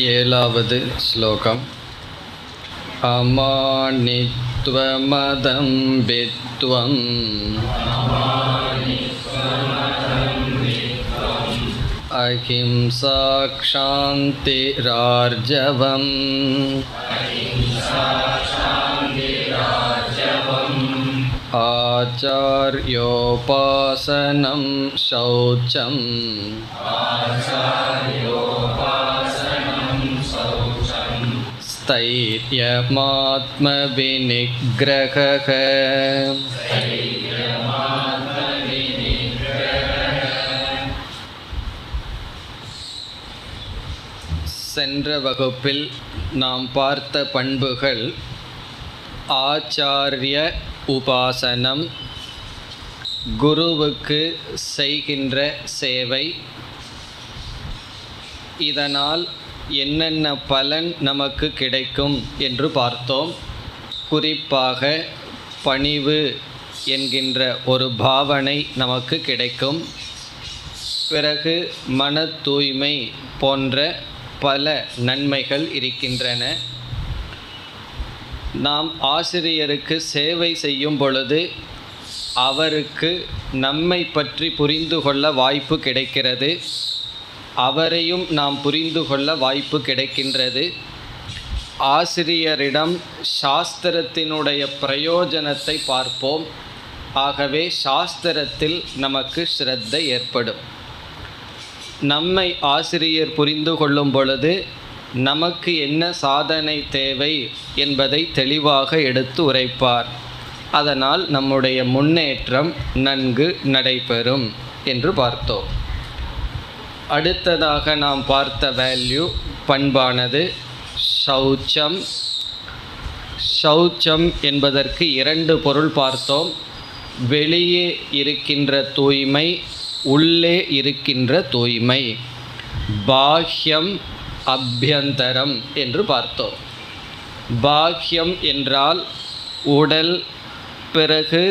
ஏழாவது ஸ்லோகம். அமானித்வமதம் வித்வம் அஹிம்சா க்ஷாந்திரார்ஜவம் ஆச்சார்யோபாசனம் சௌச்சம் ஸ்தைர்யமாத்மவிநிக்ரஹः. சென்ற வகுப்பில் நாம் பார்த்த பண்புகள் ஆச்சாரிய உபாசனம், குருவுக்கு செய்கின்ற சேவை, இதனால் என்னென்ன பலன் நமக்கு கிடைக்கும் என்று பார்த்தோம். குறிப்பாக பணிவு என்கின்ற ஒரு பாவனை நமக்கு கிடைக்கும். பிறகு மன தூய்மை போன்ற பல நன்மைகள் இருக்கின்றன. நாம் ஆசிரியருக்கு சேவை செய்யும் பொழுது அவருக்கு நம்மை பற்றி புரிந்து கொள்ள வாய்ப்பு கிடைக்கிறது, அவரையும் நாம் புரிந்து கொள்ள வாய்ப்பு கிடைக்கின்றது. ஆசிரியரிடம் சாஸ்திரத்தினுடைய பிரயோஜனத்தை பார்ப்போம். ஆகவே சாஸ்திரத்தில் நமக்கு ஸ்ரத்தை ஏற்படும். நம்மை ஆசிரியர் புரிந்து கொள்ளும் பொழுது நமக்கு என்ன சாதனை தேவை என்பதை தெளிவாக எடுத்து உரைப்பார். அதனால் நம்முடைய முன்னேற்றம் நன்கு நடைபெறும் என்று பார்த்தோம். அடுத்ததாக நாம் பார்த்த வேல்யூ பண்பானது சௌச்சம். சௌச்சம் என்பதற்கு இரண்டு பொருள் பார்த்தோம். வெளியே இருக்கின்ற தூய்மை, உள்ளே இருக்கின்ற தூய்மை. பாஹ்யம் அபியந்தரம் என்று பார்த்தோம். பாஹ்யம் என்றால் உடல், பிறகு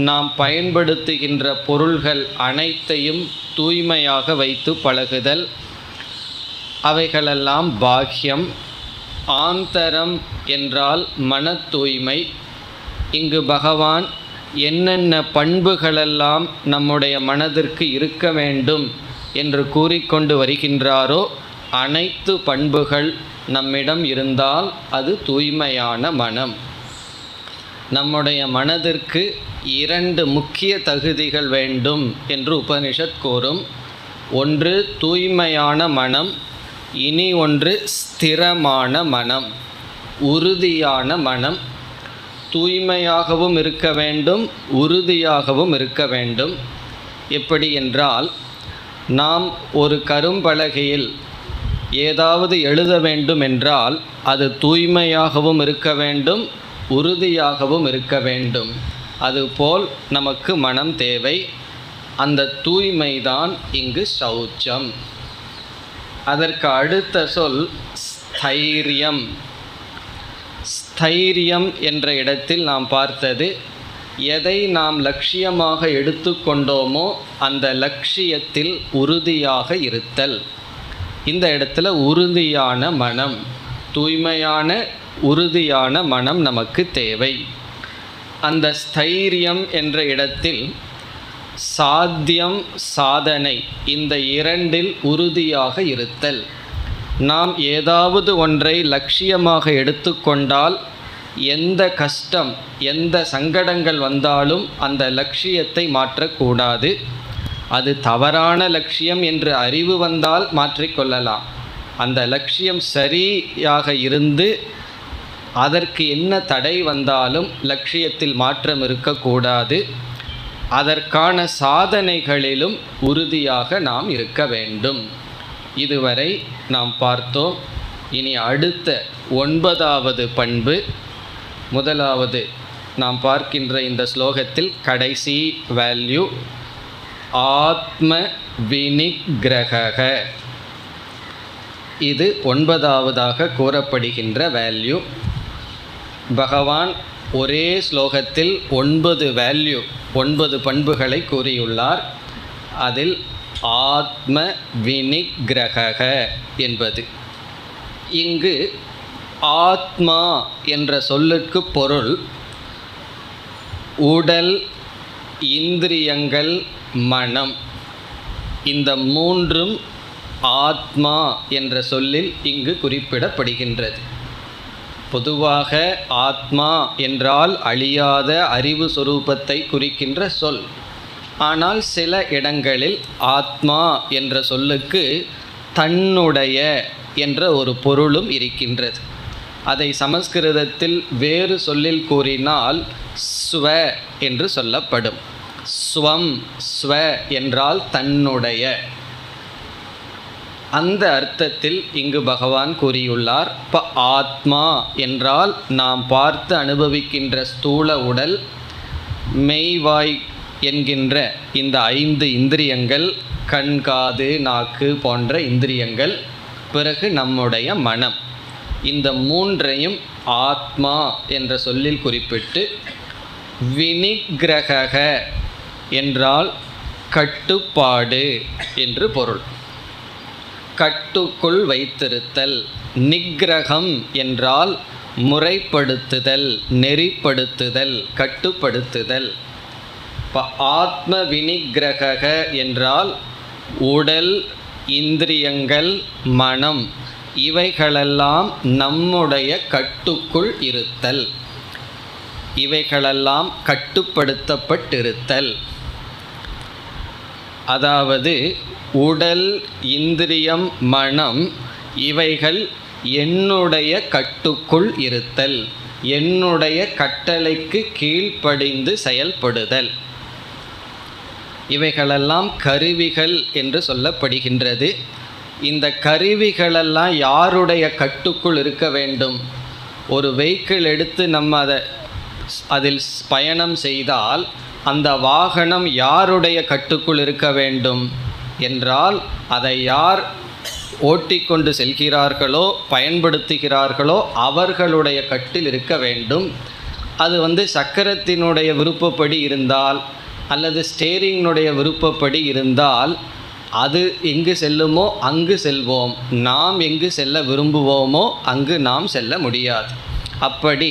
நாம் பயன்படுத்துகின்ற பொருள்கள் அனைத்தையும் தூய்மையாக வைத்து பழகுதல், அவைகளெல்லாம் பாஹ்யம். ஆந்தரம் என்றால் மன தூய்மை. இங்கு பகவான் என்னென்ன பண்புகளெல்லாம் நம்முடைய மனதிற்கு இருக்க வேண்டும் என்று கூறிக்கொண்டு வருகின்றாரோ அனைத்து பண்புகள் நம்மிடம் இருந்தால் அது தூய்மையான மனம். நம்முடைய மனதிற்கு இரண்டு முக்கிய தகுதிகள் வேண்டும் என்று உபனிஷத் கூறும். ஒன்று தூய்மையான மனம், இனி ஒன்று ஸ்திரமான மனம், உறுதியான மனம். தூய்மையாகவும் இருக்க வேண்டும், உறுதியாகவும் இருக்க வேண்டும். எப்படி என்றால், நாம் ஒரு கரும்பலகையில் ஏதாவது எழுத வேண்டும் என்றால் அது தூய்மையாகவும் இருக்க வேண்டும், உறுதியாகவும் இருக்க வேண்டும். அதுபோல் நமக்கு மனம் தேவை. அந்த தூய்மைதான் இங்கு சௌச்சம். அதற்கு அடுத்த சொல் ஸ்தைரியம். ஸ்தைரியம் என்ற இடத்தில் நாம் பார்த்தது, எதை நாம் லட்சியமாக எடுத்துக்கொண்டோமோ அந்த லட்சியத்தில் உறுதியாக இருத்தல். இந்த இடத்துல உறுதியான மனம், தூய்மையான உறுதியான மனம் நமக்கு தேவை. அந்த ஸ்தைரியம் என்ற இடத்தில் சாத்தியம், சாதனை, இந்த இரண்டில் உறுதியாக இருத்தல். நாம் ஏதாவது ஒன்றை லட்சியமாக எடுத்துக்கொண்டால் எந்த கஷ்டம், எந்த சங்கடங்கள் வந்தாலும் அந்த லட்சியத்தை மாற்றக்கூடாது. அது தவறான லட்சியம் என்று அறிவு வந்தால் மாற்றிக்கொள்ளலாம். அந்த லட்சியம் சரியாக இருந்து அதற்கு என்ன தடை வந்தாலும் லட்சியத்தில் மாற்றம் இருக்கக்கூடாது. அதற்கான சாதனைகளிலும் உறுதியாக நாம் இருக்க வேண்டும். இதுவரை நாம் பார்த்தோம். இனி அடுத்த 9வது பண்பு. முதலாவது நாம் பார்க்கின்ற இந்த ஸ்லோகத்தில் கடைசி வேல்யூ ஆத்ம விநிக்ரஹ. இது 9வதாக கூறப்படுகின்ற வேல்யூ. பகவான் ஒரே ஸ்லோகத்தில் 9 வேல்யூ, 9 பண்புகளை கூறியுள்ளார். அதில் ஆத்ம விநிக்ரஹ என்பது இங்கு ஆத்மா என்ற சொல்லுக்கு பொருள் உடல், இந்திரியங்கள், மனம். இந்த மூன்றும் ஆத்மா என்ற சொல்லில் இங்கு குறிப்பிடப்படுகின்றது. பொதுவாக ஆத்மா என்றால் அழியாத அறிவு சொரூபத்தை குறிக்கின்ற சொல். ஆனால் சில இடங்களில் ஆத்மா என்ற சொல்லுக்கு தன்னுடைய என்ற ஒரு பொருளும் இருக்கின்றது. அதை சமஸ்கிருதத்தில் வேறு சொல்லில் கூறினால் ஸ்வ என்று சொல்லப்படும். ஸ்வம், ஸ்வ என்றால் தன்னுடைய. அந்த அர்த்தத்தில் இங்கு பகவான் கூறியுள்ளார். இப்போ ஆத்மா என்றால் நாம் பார்த்து அனுபவிக்கின்ற ஸ்தூல உடல், மெய்வாய் என்கின்ற இந்த 5 இந்திரியங்கள், கண், காது, நாக்கு போன்ற இந்திரியங்கள், பிறகு நம்முடைய மனம். இந்த மூன்றையும் ஆத்மா என்ற சொல்லில் குறிப்பிட்டு வினிக்கிரக என்றால் கட்டுப்பாடு என்று பொருள். கட்டுக்குள் வைத்திருத்தல். நிக்கிரகம் என்றால் முறைப்படுத்துதல், நெறிப்படுத்துதல், கட்டுப்படுத்துதல். இப்போ ஆத்ம வினிக்கிரக என்றால் உடல், இந்திரியங்கள், மனம் இவைகளெல்லாம் நம்முடைய கட்டுக்குள் இருத்தல், இவைகளெல்லாம் கட்டுப்படுத்தப்பட்டிருத்தல். அதாவது உடல், இந்திரியம், மனம் இவைகள் என்னுடைய கட்டுக்குள் இருத்தல், என்னுடைய கட்டளைக்கு கீழ்ப்படிந்து செயல்படுதல். இவைகளெல்லாம் கருவிகள் என்று சொல்லப்படுகின்றது. இந்த கருவிகளெல்லாம் யாருடைய கட்டுக்குள் இருக்க வேண்டும்? ஒரு வெஹிக்கிள் எடுத்து நம்ம அதில் பயணம் செய்தால் அந்த வாகனம் யாருடைய கட்டுக்குள் இருக்க வேண்டும் என்றால், அதை யார் ஓட்டிக்கொண்டு செல்கிறார்களோ, பயன்படுத்துகிறார்களோ அவர்களுடைய கட்டில் இருக்க வேண்டும். அது சக்கரத்தினுடைய விருப்பப்படி இருந்தால் அல்லது ஸ்டேரிங்கினுடைய விருப்பப்படி இருந்தால் அது எங்கு செல்லுமோ அங்கு செல்வோம். நாம் எங்கு செல்ல விரும்புவோமோ அங்கு நாம் செல்ல முடியாது. அப்படி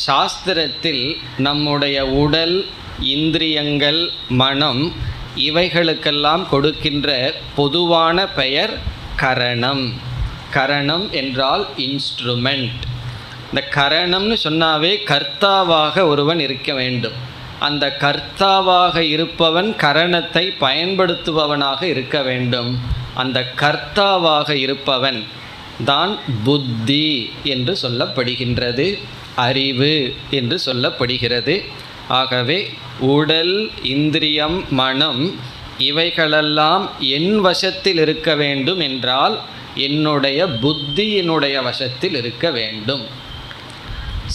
சாஸ்திரத்தில் நம்முடைய உடல், இந்திரியங்கள், மனம் இவைகளுக்கெல்லாம் கொடுக்கின்ற பொதுவான பெயர் கரணம். கரணம் என்றால் இன்ஸ்ட்ருமெண்ட். இந்த கரணம்னு சொன்னாவே கர்த்தாவாக ஒருவன் இருக்க வேண்டும். அந்த கர்த்தாவாக இருப்பவன் கரணத்தை பயன்படுத்துபவனாக இருக்க வேண்டும். அந்த கர்த்தாவாக இருப்பவன் தான் புத்தி என்று சொல்லப்படுகின்றது, அறிவு என்று சொல்லப்படுகிறது. ஆகவே உடல், இந்திரியம், மனம் இவைகளெல்லாம் என் வசத்தில் இருக்க வேண்டும் என்றால் என்னுடைய புத்தியினுடைய வசத்தில் இருக்க வேண்டும்.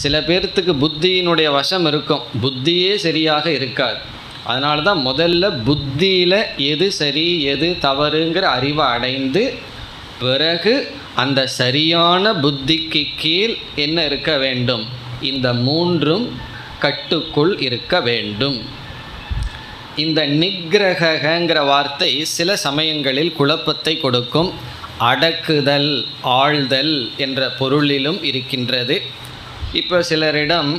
சில பேர்த்துக்கு புத்தியினுடைய வசம் இருக்கும், புத்தியே சரியாக இருக்காது. அதனால தான் முதல்ல புத்தியில் எது சரி எது தவறுங்கிற அறிவை அடைந்து பிறகு அந்த சரியான புத்திக்கு கீழ் என்ன இருக்க வேண்டும்? இந்த மூன்றும் கட்டுக்குள் இருக்க வேண்டும். இந்த நிக்கிரகங்கிற வார்த்தை சில சமயங்களில் குழப்பத்தை கொடுக்கும். அடக்குதல், ஆழ்தல் என்ற பொருளிலும் இருக்கின்றது. இப்போ சிலரிடம்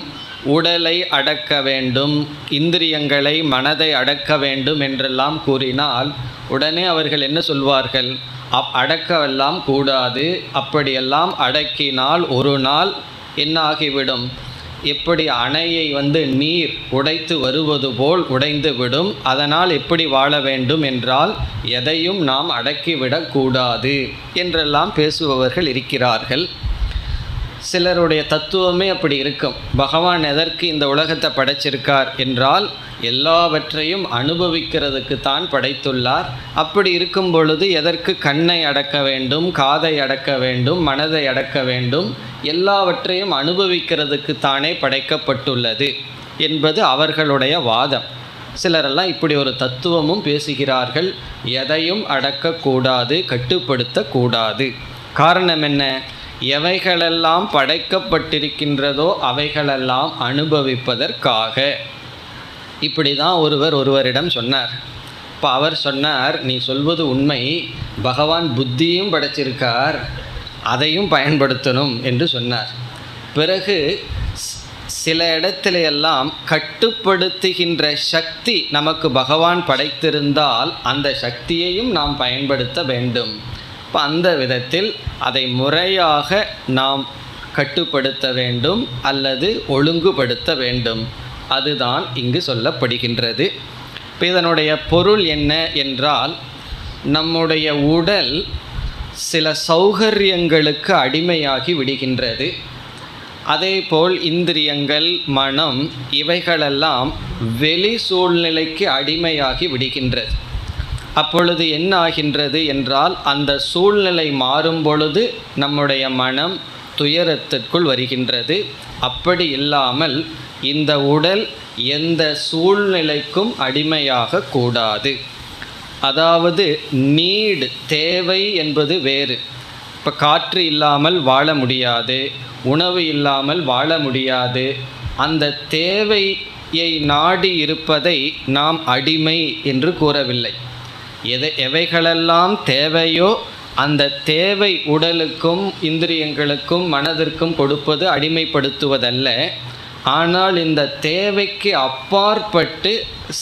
உடலை அடக்க வேண்டும், இந்திரியங்களை, மனதை அடக்க வேண்டும் என்றெல்லாம் கூறினால் உடனே அவர்கள் என்ன சொல்வார்கள்? அடக்கவெல்லாம் கூடாது, அப்படியெல்லாம் அடக்கினால் ஒரு நாள் என்ன ஆகிவிடும்? எப்படி அணையை நீர் உடைத்து வருவது போல் உடைந்து விடும். அதனால் எப்படி வாழ வேண்டும் என்றால் எதையும் நாம் அடக்கிவிடக்கூடாது என்றெல்லாம் பேசுபவர்கள் இருக்கிறார்கள். சிலருடைய தத்துவமே அப்படி இருக்கும். பகவான் எதற்கு இந்த உலகத்தை படைச்சிருக்கார் என்றால் எல்லாவற்றையும் அனுபவிக்கிறதுக்கு தான் படைத்துள்ளார். அப்படி இருக்கும் பொழுது எதற்கு கண்ணை அடக்க வேண்டும், காதை அடக்க வேண்டும், மனதை அடக்க வேண்டும்? எல்லாவற்றையும் அனுபவிக்கிறதுக்கு தானே படைக்கப்பட்டுள்ளது என்பது அவர்களுடைய வாதம். சிலரெல்லாம் இப்படி ஒரு தத்துவமும் பேசுகிறார்கள். எதையும் அடக்கக்கூடாது, கட்டுப்படுத்தக்கூடாது. காரணம் என்ன? எவைகளெல்லாம் படைக்கப்பட்டிருக்கின்றதோ அவைகளெல்லாம் அனுபவிப்பதற்காக. இப்படி தான் ஒருவரிடம் சொன்னார். இப்போ அவர் சொன்னார், நீ சொல்வது உண்மை, பகவான் புத்தியும் படைச்சிருக்கார், அதையும் பயன்படுத்தணும் என்று சொன்னார். பிறகு சில இடத்துல எல்லாம் கட்டுப்படுத்துகின்ற சக்தி நமக்கு பகவான் படைத்திருந்தால் அந்த சக்தியையும் நாம் பயன்படுத்த வேண்டும். இப்போ அந்த விதத்தில் அதை முறையாக நாம் கட்டுப்படுத்த வேண்டும் அல்லது ஒழுங்குபடுத்த வேண்டும். அதுதான் இங்கு சொல்லப்படுகின்றது. இப்போ இதனுடைய பொருள் என்ன என்றால், நம்முடைய உடல் சில சௌகரியங்களுக்கு அடிமையாகி விடுகின்றது. அதேபோல் இந்திரியங்கள், மனம் இவைகளெல்லாம் வெளி சூழ்நிலைக்கு அடிமையாகி விடுகின்றது. அப்பொழுது என்ன ஆகின்றது என்றால், அந்த சூழ்நிலை மாறும் பொழுது நம்முடைய மனம் துயரத்திற்குள் வருகின்றது. அப்படி இல்லாமல் இந்த உடல் எந்த சூழ்நிலைக்கும் அடிமையாக கூடாது. அதாவது நீடு, தேவை என்பது வேறு. இப்போ காற்று இல்லாமல் வாழ முடியாது, உணவு இல்லாமல் வாழ முடியாது. அந்த தேவையை நாடி இருப்பதை நாம் அடிமை என்று கூறவில்லை. எவைகளெல்லாம் தேவையோ அந்த தேவை உடலுக்கும் இந்திரியங்களுக்கும் மனதிற்கும் கொடுப்பது அடிமைப்படுத்துவதல்ல. ஆனால் இந்த தேவைக்கு அப்பாற்பட்டு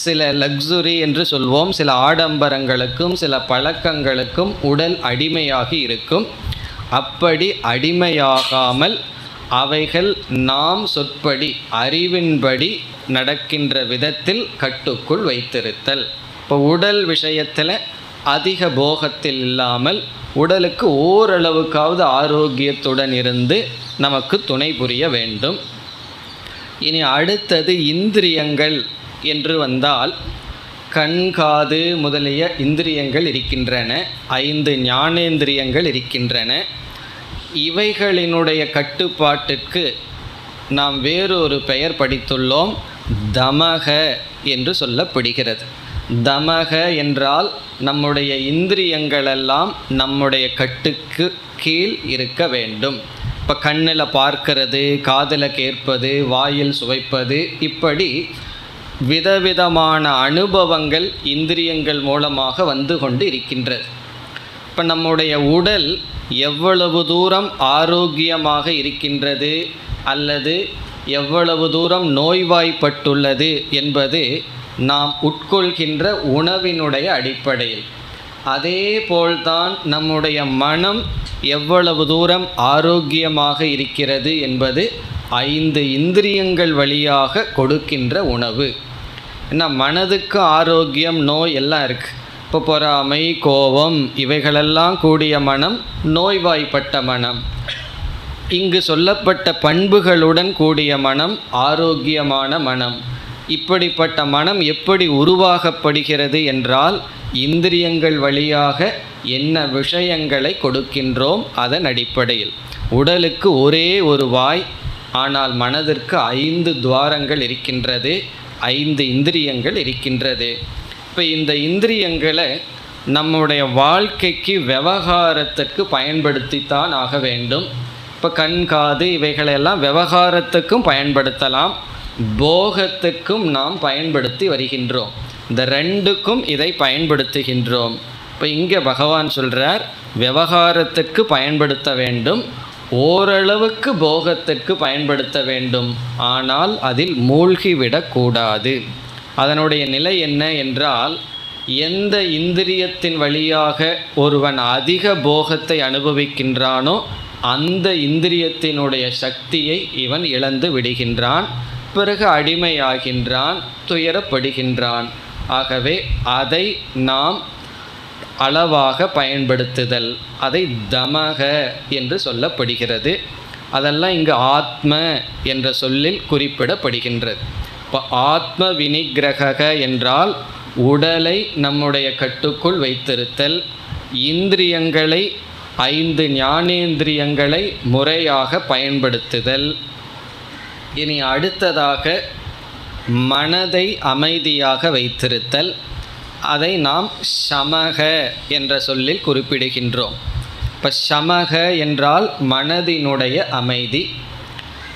சில லக்ஸுரி என்று சொல்வோம், சில ஆடம்பரங்களுக்கும் சில பழக்கங்களுக்கும் உடல் அடிமையாகி இருக்கும். அப்படி அடிமையாகாமல் அவைகள் நாம் சொற்படி அறிவின்படி நடக்கின்ற விதத்தில் கட்டுக்குள் வைத்திருத்தல். இப்போ உடல் விஷயத்தில் அதிக போகத்தில் இல்லாமல் உடலுக்கு ஓரளவுக்காவது ஆரோக்கியத்துடன் இருந்து நமக்கு துணை புரிய வேண்டும். இனி அடுத்தது இந்திரியங்கள் என்று வந்தால், கண், காது முதலிய இந்திரியங்கள் இருக்கின்றன, 5 ஞானேந்திரியங்கள் இருக்கின்றன. இவைகளினுடைய கட்டுப்பாட்டிற்கு நாம் வேறொரு பெயர் படித்துள்ளோம், தமக என்று சொல்லப்படுகிறது. தமக என்றால் நம்முடைய இந்திரியங்களெல்லாம் நம்முடைய கட்டுக்கு கீழ் இருக்க வேண்டும். இப்போ கண்ணில் பார்க்கிறது, காதில் கேட்பது, வாயில் சுவைப்பது, இப்படி விதவிதமான அனுபவங்கள் இந்திரியங்கள் மூலமாக வந்து கொண்டு இருக்கின்றது. இப்போ நம்முடைய உடல் எவ்வளவு தூரம் ஆரோக்கியமாக இருக்கின்றது அல்லது எவ்வளவு தூரம் நோய்வாய்ப்பட்டுள்ளது என்பது நாம் உட்கொள்கின்ற உணவினுடைய அடிப்படையில். அதே போல்தான் நம்முடைய மனம் எவ்வளவு தூரம் ஆரோக்கியமாக இருக்கிறது என்பது 5 இந்திரியங்கள் வழியாக கொடுக்கின்ற உணவு. ஏன்னா மனதுக்கு ஆரோக்கியம், நோய் எல்லாம் இருக்குது. இப்போ பொறாமை, கோபம் இவைகளெல்லாம் கூடிய மனம் நோய்வாய்ப்பட்ட மனம். இங்கு சொல்லப்பட்ட பண்புகளுடன் கூடிய மனம் ஆரோக்கியமான மனம். இப்படிப்பட்ட மனம் எப்படி உருவாகப்படுகிறது என்றால், இந்திரியங்கள் வழியாக என்ன விஷயங்களை கொடுக்கின்றோம் அதன் அடிப்படையில். உடலுக்கு ஒரே ஒரு வாய், ஆனால் மனதிற்கு 5 துவாரங்கள் இருக்கின்றது, 5 இந்திரியங்கள் இருக்கின்றது. இப்போ இந்த இந்திரியங்களை நம்முடைய வாழ்க்கைக்கு விவகாரத்திற்கு பயன்படுத்தித்தான் ஆக வேண்டும். இப்போ கண், காது இவைகளெல்லாம் விவகாரத்துக்கும் பயன்படுத்தலாம், போகத்துக்கும் நாம் பயன்படுத்தி வருகின்றோம். இந்த 2க்கும் இதை பயன்படுத்துகின்றோம். இப்போ இங்கே பகவான் சொல்கிறார், விவகாரத்துக்கு பயன்படுத்த வேண்டும், ஓரளவுக்கு போகத்திற்கு பயன்படுத்த வேண்டும், ஆனால் அதில் மூழ்கிவிடக்கூடாது. அதனுடைய நிலை என்ன என்றால், எந்த இந்திரியத்தின் வழியாக ஒருவன் அதிக போகத்தை அனுபவிக்கின்றானோ அந்த இந்திரியத்தினுடைய சக்தியை இவன் இழந்து விடுகின்றான், பிறகு அடிமையாகின்றான், துயரப்படுகின்றான். ஆகவே அதை நாம் அளவாக பயன்படுத்துதல், அதை தமக என்று சொல்லப்படுகிறது. அதெல்லாம் இங்கு ஆத்ம என்ற சொல்லில் குறிப்பிடப்படுகின்றது. இப்போ ஆத்ம வினிகிரக என்றால் உடலை நம்முடைய கட்டுக்குள் வைத்திருத்தல், இந்திரியங்களை 5 ஞானேந்திரியங்களை முறையாக பயன்படுத்துதல். இனி அடுத்ததாக மனதை அமைதியாக வைத்திருத்தல், அதை நாம் சமக என்ற சொல்லில் குறிப்பிடுகின்றோம். இப்போ சமக என்றால் மனதினுடைய அமைதி.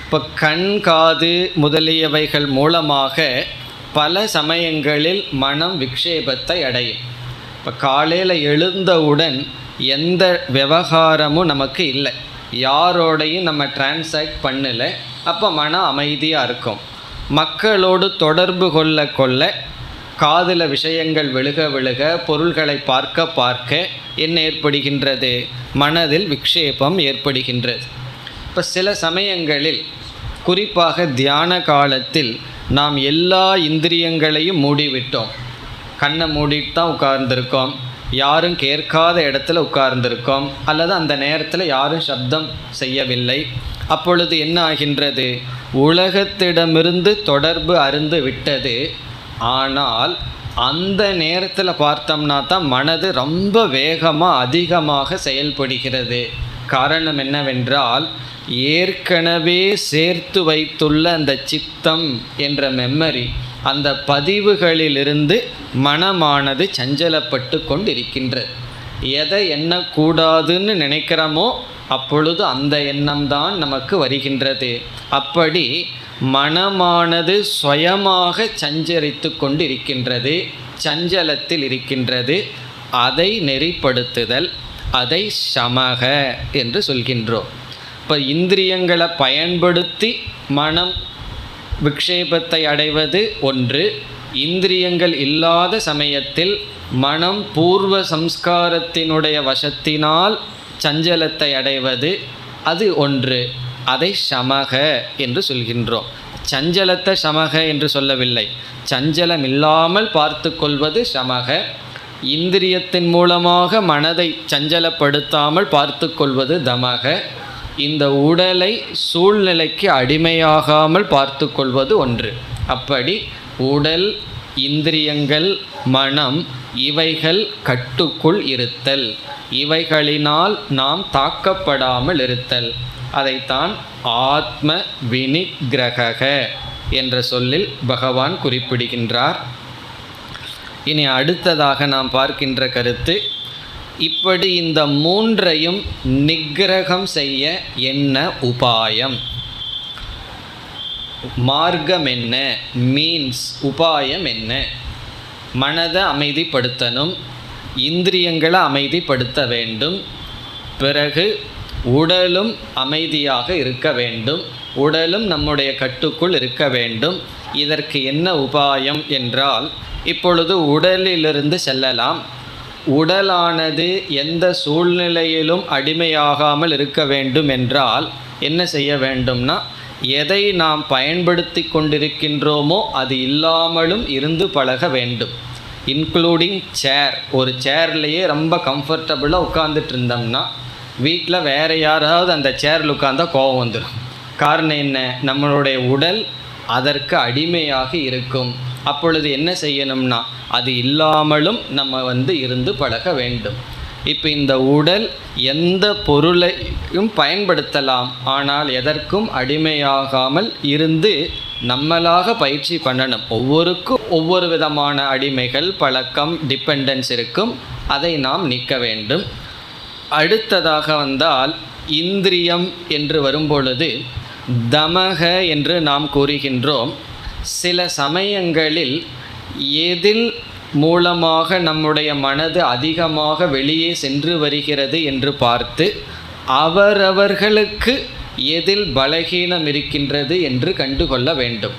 இப்போ கண், காது முதலியவைகள் மூலமாக பல சமயங்களில் மனம் விக்ஷேபத்தை அடையும். இப்போ காலையில் எழுந்தவுடன் எந்த விவகாரமும் நமக்கு இல்லை, யாரோடையும் நம்ம டிரான்சாக்ட் பண்ணலை, அப்போ மன அமைதியாக இருக்கும். மக்களோடு தொடர்பு கொள்ள கொள்ள காதில் விஷயங்கள் விழுக விழுக பொருள்களை பார்க்க பார்க்க என்ன ஏற்படுகின்றது? மனதில் விக்ஷேபம் ஏற்படுகின்றது. இப்போ சில சமயங்களில் குறிப்பாக தியான காலத்தில் நாம் எல்லா இந்திரியங்களையும் மூடிவிட்டோம். கண்ணை மூடிட்டு தான் உட்கார்ந்துருக்கோம், யாரும் கேட்காத இடத்துல உட்கார்ந்துருக்கோம், அல்லது அந்த நேரத்தில் யாரும் சப்தம் செய்யவில்லை. அப்பொழுது என்ன ஆகின்றது? உலகத்திடமிருந்து தொடர்பு அருந்து விட்டது. ஆனால் அந்த நேரத்தில் பார்த்தோம்னா தான் மனது ரொம்ப வேகமாக அதிகமாக செயல்படுகிறது. காரணம் என்னவென்றால், ஏற்கனவே சேர்த்து வைத்துள்ள அந்த சித்தம் என்ற மெமரி, அந்த பதிவுகளிலிருந்து மனமானது சஞ்சலப்பட்டு கொண்டிருக்கின்றது. எதை எண்ணக்கூடாதுன்னு நினைக்கிறோமோ அப்பொழுது அந்த எண்ணம்தான் நமக்கு வருகின்றது. அப்படி மனமானது சுயமாக சஞ்சரித்து கொண்டிருக்கின்றது, சஞ்சலத்தில் இருக்கின்றது. அதை நெறிப்படுத்துதல், அதை சமக என்று சொல்கின்றோம். இப்போ இந்திரியங்களை பயன்படுத்தி மனம் விக்ஷேபத்தை அடைவது ஒன்று, இந்திரியங்கள் இல்லாத சமயத்தில் மனம் பூர்வ சம்ஸ்காரத்தினுடைய வசத்தினால் சஞ்சலத்தை அடைவது அது ஒன்று. அதை சமக என்று சொல்கின்றோம். சஞ்சலத்தை சமக என்று சொல்லவில்லை, சஞ்சலம் இல்லாமல் பார்த்து கொள்வது சமக. இந்திரியத்தின் மூலமாக மனதை சஞ்சலப்படுத்தாமல் பார்த்து கொள்வது தமக. இந்த உடலை சூழ்நிலைக்கு அடிமையாகாமல் பார்த்து கொள்வது ஒன்று. அப்படி உடல், இந்திரியங்கள், மனம் இவைகள் கட்டுக்குள் இருத்தல், இவைகளினால் நாம் தாக்கப்படாமல் இருத்தல், அதைத்தான் ஆத்ம வினிகிரக என்ற சொல்லில் பகவான் குறிப்பிடுகின்றார். இனி அடுத்ததாக நாம் பார்க்கின்ற கருத்து, இப்படி இந்த மூன்றையும் நிகிரகம் செய்ய என்ன உபாயம்? மார்க்கம் என்ன? மீன்ஸ் உபாயம் என்ன? மனதை அமைதிப்படுத்தணும், இந்திரியங்களை அமைதிப்படுத்த வேண்டும், பிறகு உடலும் அமைதியாக இருக்க வேண்டும், உடலும் நம்முடைய கட்டுக்குள் இருக்க வேண்டும். இதற்கு என்ன உபாயம் என்றால், இப்பொழுது உடலிலிருந்து செல்லலாம். உடலானது எந்த சூழ்நிலையிலும் அடிமையாகாமல் இருக்க வேண்டும் என்றால் என்ன செய்ய வேண்டும்னா, எதை நாம் பயன்படுத்தி கொண்டிருக்கின்றோமோ அது இல்லாமலும் இருந்து பழக வேண்டும். இன்க்ளூடிங் சேர். ஒரு சேர்லேயே ரொம்ப கம்ஃபர்டபுளாக உட்காந்துட்டு இருந்தோம்னா வீட்டில் வேறு யாராவது அந்த சேரில் உட்காந்தா கோபம் வந்துடும். காரணம் என்ன? நம்மளுடைய உடல் அதற்கு அடிமையாக இருக்கும். அப்பொழுது என்ன செய்யணும்னா, அது இல்லாமலும் நம்ம இருந்து பழக வேண்டும். இப்போ இந்த உடல் எந்த பொருளையும் பயன்படுத்தலாம், ஆனால் எதற்கும் அடிமையாகாமல் இருந்து நம்மளாக பயிற்சி பண்ணணும். ஒவ்வொருக்கும் ஒவ்வொரு விதமான அடிமைகள், பழக்கம், டிபெண்டன்ஸ் இருக்கும். அதை நாம் நீக்க வேண்டும். அடுத்ததாக வந்தால் இந்திரியம் என்று வரும்பொழுது தமக என்று நாம் கூறுகின்றோம். சில சமயங்களில் எதில் மூலமாக நம்முடைய மனது அதிகமாக வெளியே சென்று வருகிறது என்று பார்த்து அவரவர்களுக்கு எதில் பலகீனம் இருக்கின்றது என்று கண்டுகொள்ள வேண்டும்.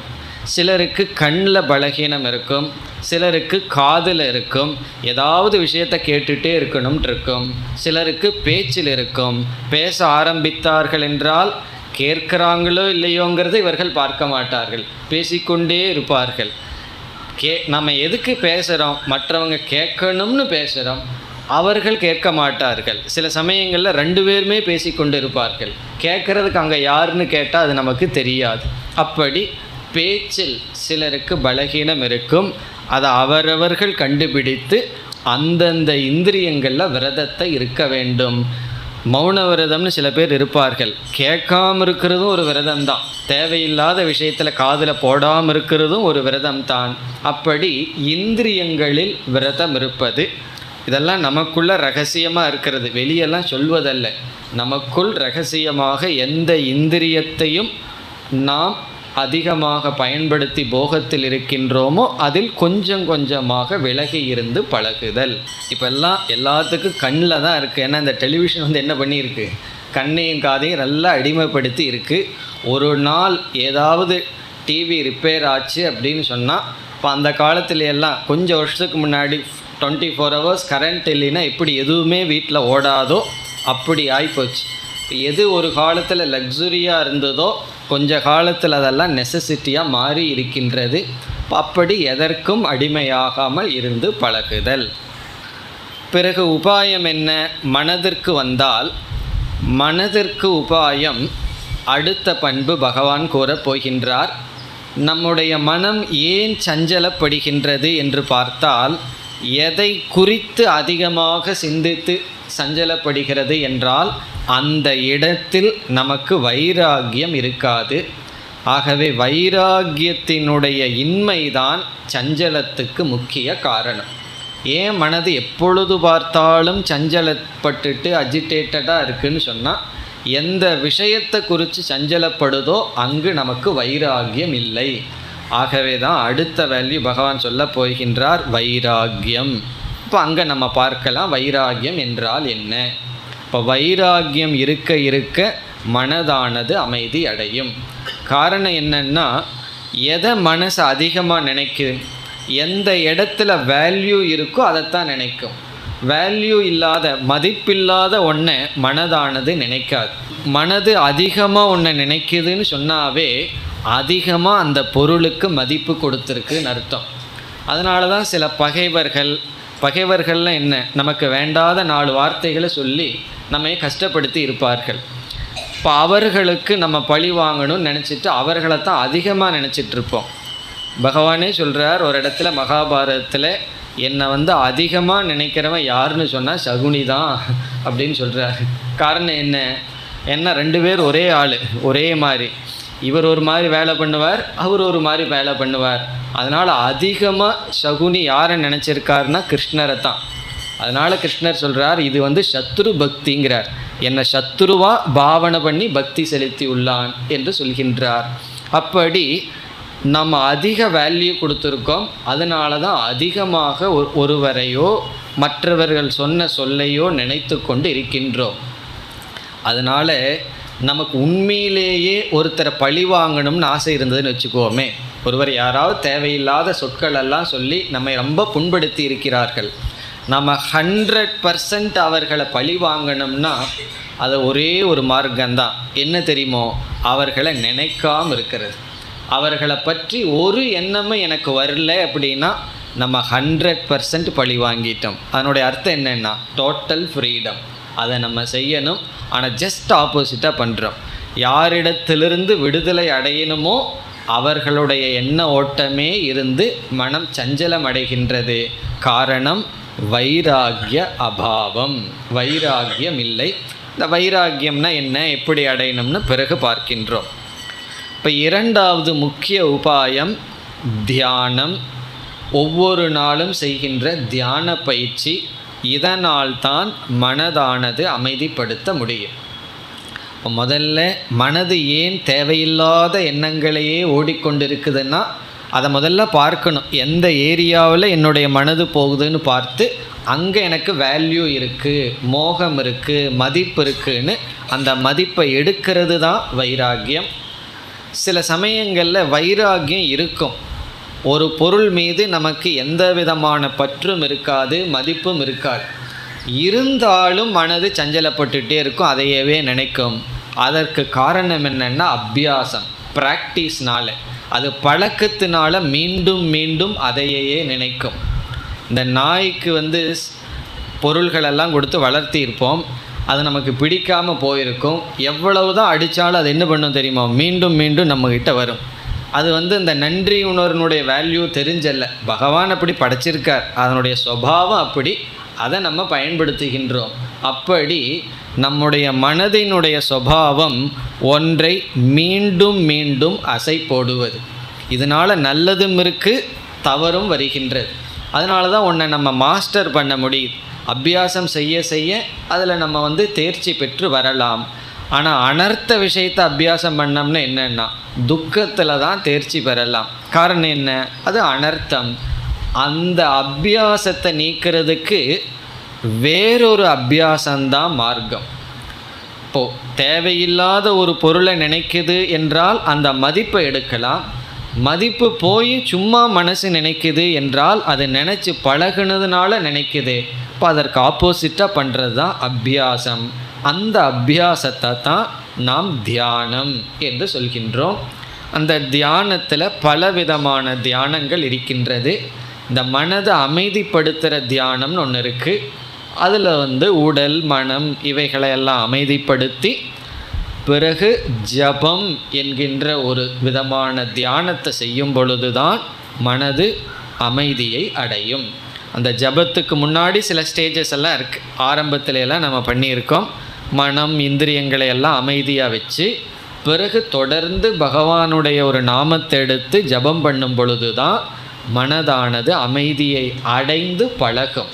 சிலருக்கு கண்ணில் பலகீனம் இருக்கும், சிலருக்கு காதில் இருக்கும், ஏதாவது விஷயத்தை கேட்டுகிட்டே இருக்கணும்னு இருக்கும். சிலருக்கு பேச்சில் இருக்கும், பேச ஆரம்பித்தார்கள் என்றால் கேட்குறாங்களோ இல்லையோங்கிறத இவர்கள் பார்க்க மாட்டார்கள், பேசிக்கொண்டே இருப்பார்கள். நம்ம எதுக்கு பேசுகிறோம்? மற்றவங்க கேட்கணும்னு பேசுகிறோம், அவர்கள் கேட்க மாட்டார்கள். சில சமயங்களில் ரெண்டு பேருமே பேசிக்கொண்டு இருப்பார்கள். கேட்குறதுக்கு அங்கே யாருன்னு கேட்டால் அது நமக்கு தெரியாது. அப்படி பேச்சில் சிலருக்கு பலகீனம் இருக்கும். அதை அவரவர்கள் கண்டுபிடித்து அந்தந்த இந்திரியங்களில் விரதத்தை இருக்க வேண்டும். மௌன விரதம்னு சில பேர் இருப்பார்கள். கேட்காமல் இருக்கிறதும் ஒரு விரதம்தான், தேவையில்லாத விஷயத்தில் காதில் போடாமல் இருக்கிறதும் ஒரு விரதம்தான். அப்படி இந்திரியங்களில் விரதம் இருப்பது, இதெல்லாம் நமக்குள்ள ரகசியமாக இருக்கிறது, வெளியெல்லாம் சொல்வதல்ல. நமக்குள் ரகசியமாக எந்த இந்திரியத்தையும் நாம் அதிகமாக பயன்படுத்தி போகத்தில் இருக்கின்றோமோ அதில் கொஞ்சம் கொஞ்சமாக விலகி இருந்து பழகுதல். இப்போல்லாம் எல்லாத்துக்கும் கண்ணில் தான் இருக்குது. ஏன்னா இந்த டெலிவிஷன் வந்து என்ன பண்ணியிருக்கு, கண்ணையும் காதையும் நல்லா அடிமைப்படுத்தி இருக்குது. ஒரு நாள் ஏதாவது டிவி ரிப்பேர் ஆச்சு அப்படின்னு சொன்னால், இப்போ அந்த காலத்துல எல்லாம் கொஞ்சம் வருஷத்துக்கு முன்னாடி 24 hours கரண்ட் இல்லைன்னா எப்படி எதுவுமே வீட்டில் ஓடாதோ அப்படி ஆகிப்போச்சு. எது ஒரு காலத்தில் லக்ஸுரியாக இருந்ததோ கொஞ்ச காலத்தில் அதெல்லாம் நெசசிட்டியாக மாறி இருக்கின்றது. அப்படி எதற்கும் அடிமையாகாமல் இருந்து பழகுதல். பிறகு உபாயம் என்ன? மனதிற்கு வந்தால் மனதிற்கு உபாயம் அடுத்த பண்பு பகவான் கூறப் போகின்றார். நம்முடைய மனம் ஏன் சஞ்சலப்படுகின்றது என்று பார்த்தால், எதை குறித்து அதிகமாக சிந்தித்து சஞ்சலப்படுகிறது என்றால் அந்த இடத்தில் நமக்கு வைராகியம் இருக்காது. ஆகவே வைராகியத்தினுடைய இன்மைதான் சஞ்சலத்துக்கு முக்கிய காரணம். ஏன் மனது எப்பொழுது பார்த்தாலும் சஞ்சலப்பட்டுட்டு அஜிடேட்டடாக இருக்குதுன்னு சொன்னால், எந்த விஷயத்தை குறித்து சஞ்சலப்படுதோ அங்கு நமக்கு வைராகியம் இல்லை. ஆகவே தான் அடுத்த வேல்யூ பகவான் சொல்ல போகின்றார், வைராகியம். இப்போ அங்கே நம்ம பார்க்கலாம் வைராகியம் என்றால் என்ன. இப்போ வைராகியம் இருக்க இருக்க மனதானது அமைதி அடையும். காரணம் என்னன்னா, எதை மனசு அதிகமாக நினைக்குது, எந்த இடத்துல வேல்யூ இருக்கோ அதைத்தான் நினைக்கும். வேல்யூ இல்லாத மதிப்பில்லாத ஒன்றை மனதானது நினைக்காது. மனது அதிகமாக ஒன்றை நினைக்குதுன்னு சொன்னாவே அதிகமாக அந்த பொருளுக்கு மதிப்பு கொடுத்துருக்குன்னு அர்த்தம். அதனால தான் சில பகைவர்கள்லாம் என்ன, நமக்கு வேண்டாத 4 வார்த்தைகளை சொல்லி நம்மை கஷ்டப்படுத்தி இருப்பார்கள். இப்போ அவர்களுக்கு நம்ம பழி வாங்கணும்னு நினச்சிட்டு அவர்களை தான் அதிகமாக நினச்சிட்ருப்போம். பகவானே சொல்கிறார் ஒரு இடத்துல மகாபாரதத்தில், என்னை வந்து அதிகமாக நினைக்கிறவன் யாருன்னு சொன்னால் சகுனி தான் அப்படின்னு சொல்கிறார். காரணம் என்ன? என்ன 2 பேர் ஒரே ஆள், ஒரே மாதிரி. இவர் ஒரு மாதிரி வேலை பண்ணுவார், அவர் ஒரு மாதிரி வேலை பண்ணுவார். அதனால் அதிகமாக சகுனி யாரை நினச்சிருக்காருன்னா கிருஷ்ணரை தான். அதனால் கிருஷ்ணர் சொல்கிறார், இது வந்து சத்ரு பக்திங்கிறார். என்னை சத்ருவாக பாவனை பண்ணி பக்தி செலுத்தி உள்ளான் என்று சொல்கின்றார். அப்படி நம்ம அதிக வேல்யூ கொடுத்துருக்கோம். அதனால தான் அதிகமாக ஒருவரையோ மற்றவர்கள் சொன்ன சொல்லையோ நினைத்து கொண்டு இருக்கின்றோம். அதனால் நமக்கு உண்மையிலேயே ஒருத்தரை பழி வாங்கணும்னு ஆசை இருந்ததுன்னு வச்சுக்கோமே. ஒருவர் யாராவது தேவையில்லாத சொற்களெல்லாம் சொல்லி நம்மை ரொம்ப புண்படுத்தி இருக்கிறார்கள். நம்ம 100% அவர்களை பழி வாங்கணும்னா அது ஒரே ஒரு மார்க்கம்தான். என்ன தெரியுமோ? அவர்களை நினைக்காமல் இருக்கிறது. அவர்களை பற்றி ஒரு எண்ணமும் எனக்கு வரல அப்படின்னா நம்ம 100% பழி வாங்கிட்டோம். அதனுடைய அர்த்தம் என்னென்னா டோட்டல் ஃப்ரீடம். அதை நம்ம செய்யணும். ஆனால் ஜஸ்ட் ஆப்போசிட்டாக பண்ணுறோம். யாரிடத்திலிருந்து விடுதலை அடையணுமோ அவர்களுடைய எண்ண ஓட்டமே இருந்து மனம் சஞ்சலம் அடைகின்றது. காரணம் வைராகிய அபாவம். வைராகியம் இல்லை. இந்த வைராகியம்னா என்ன, எப்படி அடையணும்னு பிறகு பார்க்கின்றோம். இப்போ 2வது முக்கிய உபாயம் தியானம். ஒவ்வொரு நாளும் செய்கின்ற தியான பயிற்சி. இதனால் தான் மனதானது அமைதிப்படுத்த முடியும். இப்போ முதல்ல மனது ஏன் தேவையில்லாத எண்ணங்களையே ஓடிக்கொண்டிருக்குதுன்னா அதை முதல்ல பார்க்கணும். எந்த ஏரியாவில் என்னுடைய மனது போகுதுன்னு பார்த்து அங்கே எனக்கு வேல்யூ இருக்குது, மோகம் இருக்குது, மதிப்பு இருக்குதுன்னு அந்த மதிப்பை எடுக்கிறது தான் வைராகியம். சில சமயங்களில் வைராகியம் இருக்கும். ஒரு பொருள் மீது நமக்கு எந்த விதமான பற்றும் இருக்காது, மதிப்பும் இருக்காது. இருந்தாலும் மனது சஞ்சலப்பட்டுகிட்டே இருக்கும், அதையவே நினைக்கும். அதற்கு காரணம் என்னென்னா அபியாசம், ப்ராக்டிஸ்னால, அது பழக்கத்தினால மீண்டும் மீண்டும் அதையே நினைக்கும். இந்த நாய்க்கு பொருள்களெல்லாம் கொடுத்து வளர்த்தி இருப்போம், அது நமக்கு பிடிக்காமல் போயிருக்கும். எவ்வளவு தான் அடித்தாலும் அது என்ன பண்ணும் தெரியுமா? மீண்டும் மீண்டும் நம்மக்கிட்ட வரும். அது இந்த நன்றி உணர்வினுடைய வேல்யூ தெரிஞ்சல்ல, பகவான் அப்படி படைச்சிருக்கார், அதனுடைய சுபாவம் அப்படி, அதை நம்ம பயன்படுத்துகின்றோம். அப்படி நம்முடைய மனதினுடைய சுபாவம் ஒன்றை மீண்டும் மீண்டும் அசை போடுவது. இதனால் நல்லதும் இருக்குது, தவறும் வருகின்றது. அதனால தான் ஒன்றை நம்ம மாஸ்டர் பண்ண முடியுது. அபியாசம் செய்ய செய்ய அதில் நம்ம தேர்ச்சி பெற்று வரலாம். ஆனால் அனர்த்த விஷயத்தை அபியாசம் பண்ணோம்னா என்னென்னா துக்கத்தில் தான் தேர்ச்சி பெறலாம். காரணம் என்ன? அது அனர்த்தம். அந்த அபியாசத்தை நீக்கிறதுக்கு வேறொரு அபியாசம்தான் மார்க்கம். இப்போது தேவையில்லாத ஒரு பொருளை நினைக்குது என்றால் அந்த மதிப்பை எடுக்கலாம். மதிப்பு போய் சும்மா மனசு நினைக்குது என்றால் அது நினச்சி பழகுனதுனால நினைக்குது. இப்போ அதற்கு ஆப்போசிட்டாக பண்ணுறது தான் அபியாசம். அந்த அபியாசத்தை தான் நாம் தியானம் என்று சொல்கின்றோம். அந்த தியானத்தில் பலவிதமான தியானங்கள் இருக்கின்றது. இந்த மனதை அமைதிப்படுத்துகிற தியானம்னு ஒன்று இருக்குது. அதில் உடல் மனம் இவைகளையெல்லாம் அமைதிப்படுத்தி பிறகு ஜபம் என்கின்ற ஒரு விதமான தியானத்தை செய்யும் பொழுது தான் மனது அமைதியை அடையும். அந்த ஜபத்துக்கு முன்னாடி சில ஸ்டேஜஸ் எல்லாம் இருக்குது. ஆரம்பத்துல எல்லாம் நம்ம பண்ணியிருக்கோம். மனம் இந்திரியங்களை எல்லாம் அமைதியாக வச்சு பிறகு தொடர்ந்து பகவானுடைய ஒரு நாமத்தை எடுத்து ஜபம் பண்ணும் பொழுது தான் மனதானது அமைதியை அடைந்து பழகும்.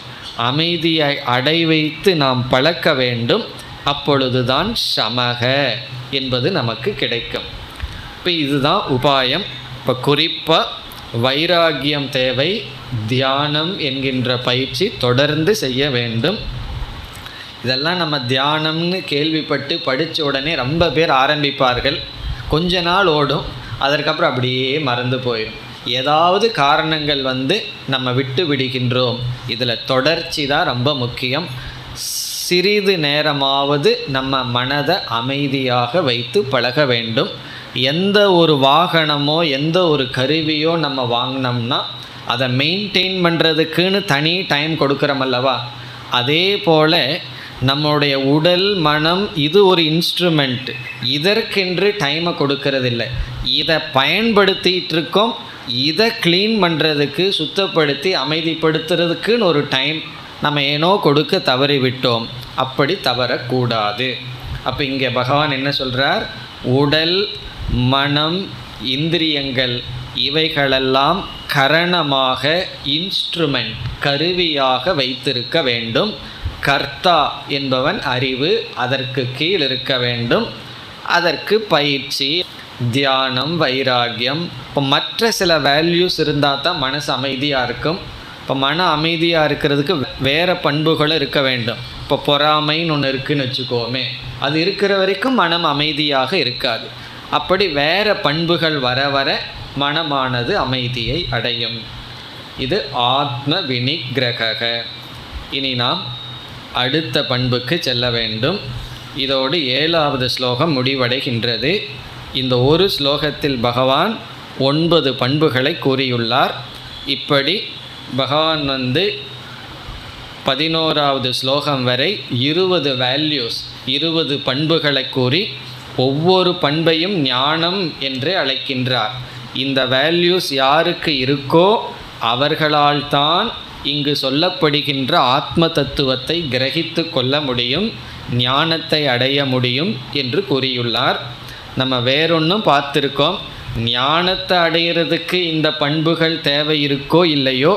அமைதியை அடை வைத்து நாம் பழக்க வேண்டும். அப்பொழுதுதான் சமக என்பது நமக்கு கிடைக்கும். இப்போ இதுதான் உபாயம். இப்போ குறிப்பாக வைராகியம் தேவை. தியானம் என்கின்ற பயிற்சி தொடர்ந்து செய்ய வேண்டும். இதெல்லாம் நம்ம தியானம்னு கேள்விப்பட்டு படித்த உடனே ரொம்ப பேர் ஆரம்பிப்பார்கள். கொஞ்ச நாள் ஓடும், அதற்கப்புறம் அப்படியே மறந்து போயிடும். ஏதாவது காரணங்கள் நம்ம விட்டு விடுகின்றோம். இதில் தொடர்ச்சி தான் ரொம்ப முக்கியம். சிறிது நேரமாவது நம்ம மனதை அமைதியாக வைத்து பழக வேண்டும். எந்த ஒரு வாகனமோ எந்த ஒரு கருவியோ நம்ம வாங்கினோம்னா அதை மெயின்டைன் பண்ணுறதுக்குன்னு தனி டைம் கொடுக்குறோம் அல்லவா? அதே போல் நம்மளுடைய உடல் மனம் இது ஒரு இன்ஸ்ட்ருமெண்ட். இதற்கென்று டைமை கொடுக்கறதில்லை. இதை பயன்படுத்திகிட்டு இருக்கோம். இதை க்ளீன் பண்ணுறதுக்கு சுத்தப்படுத்தி அமைதிப்படுத்துறதுக்குன்னு ஒரு டைம் நம்ம ஏனோ கொடுக்க தவறிவிட்டோம். அப்படி தவறக்கூடாது. அப்போ இங்கே பகவான் என்ன சொல்கிறார்? உடல் மனம் இந்திரியங்கள் இவைகளெல்லாம் கரணமாக இன்ஸ்ட்ருமெண்ட் கருவியாக வைத்திருக்க வேண்டும். கர்த்தா என்பவன் அறிவு, அதற்கு கீழ் இருக்க வேண்டும். அதற்கு பயிற்சி, தியானம், வைராகியம், இப்போ மற்ற சில வேல்யூஸ் இருந்தால் தான் மனசு அமைதியாக இருக்கும். இப்போ மன அமைதியாக இருக்கிறதுக்கு வேறு பண்புகளும் இருக்க வேண்டும். இப்போ பொறாமைன்னு ஒன்று இருக்குதுன்னு வச்சுக்கோமே, அது இருக்கிற வரைக்கும் மனம் அமைதியாக இருக்காது. அப்படி வேறு பண்புகள் வர வர மனமானது அமைதியை அடையும். இது ஆத்ம வினிகிரக. இனி நாம் அடுத்த பண்புக்கு செல்ல வேண்டும். இதோடு 7வது ஸ்லோகம் முடிவடைகின்றது. இந்த ஒரு ஸ்லோகத்தில் பகவான் 9 பண்புகளை கூறியுள்ளார். இப்படி பகவான் 11வது ஸ்லோகம் வரை 20 வேல்யூஸ் 20 பண்புகளை கூறி ஒவ்வொரு பண்பையும் ஞானம் என்று அழைக்கின்றார். இந்த வேல்யூஸ் யாருக்கு இருக்கோ அவர்களால் தான் இங்கு சொல்லப்படுகின்ற ஆத்ம தத்துவத்தை கிரகித்து கொள்ள முடியும், ஞானத்தை அடைய முடியும் என்று கூறியுள்ளார். நம்ம வேறொன்றும் பார்த்துருக்கோம். ஞானத்தை அடைகிறதுக்கு இந்த பண்புகள் தேவை இருக்கோ இல்லையோ,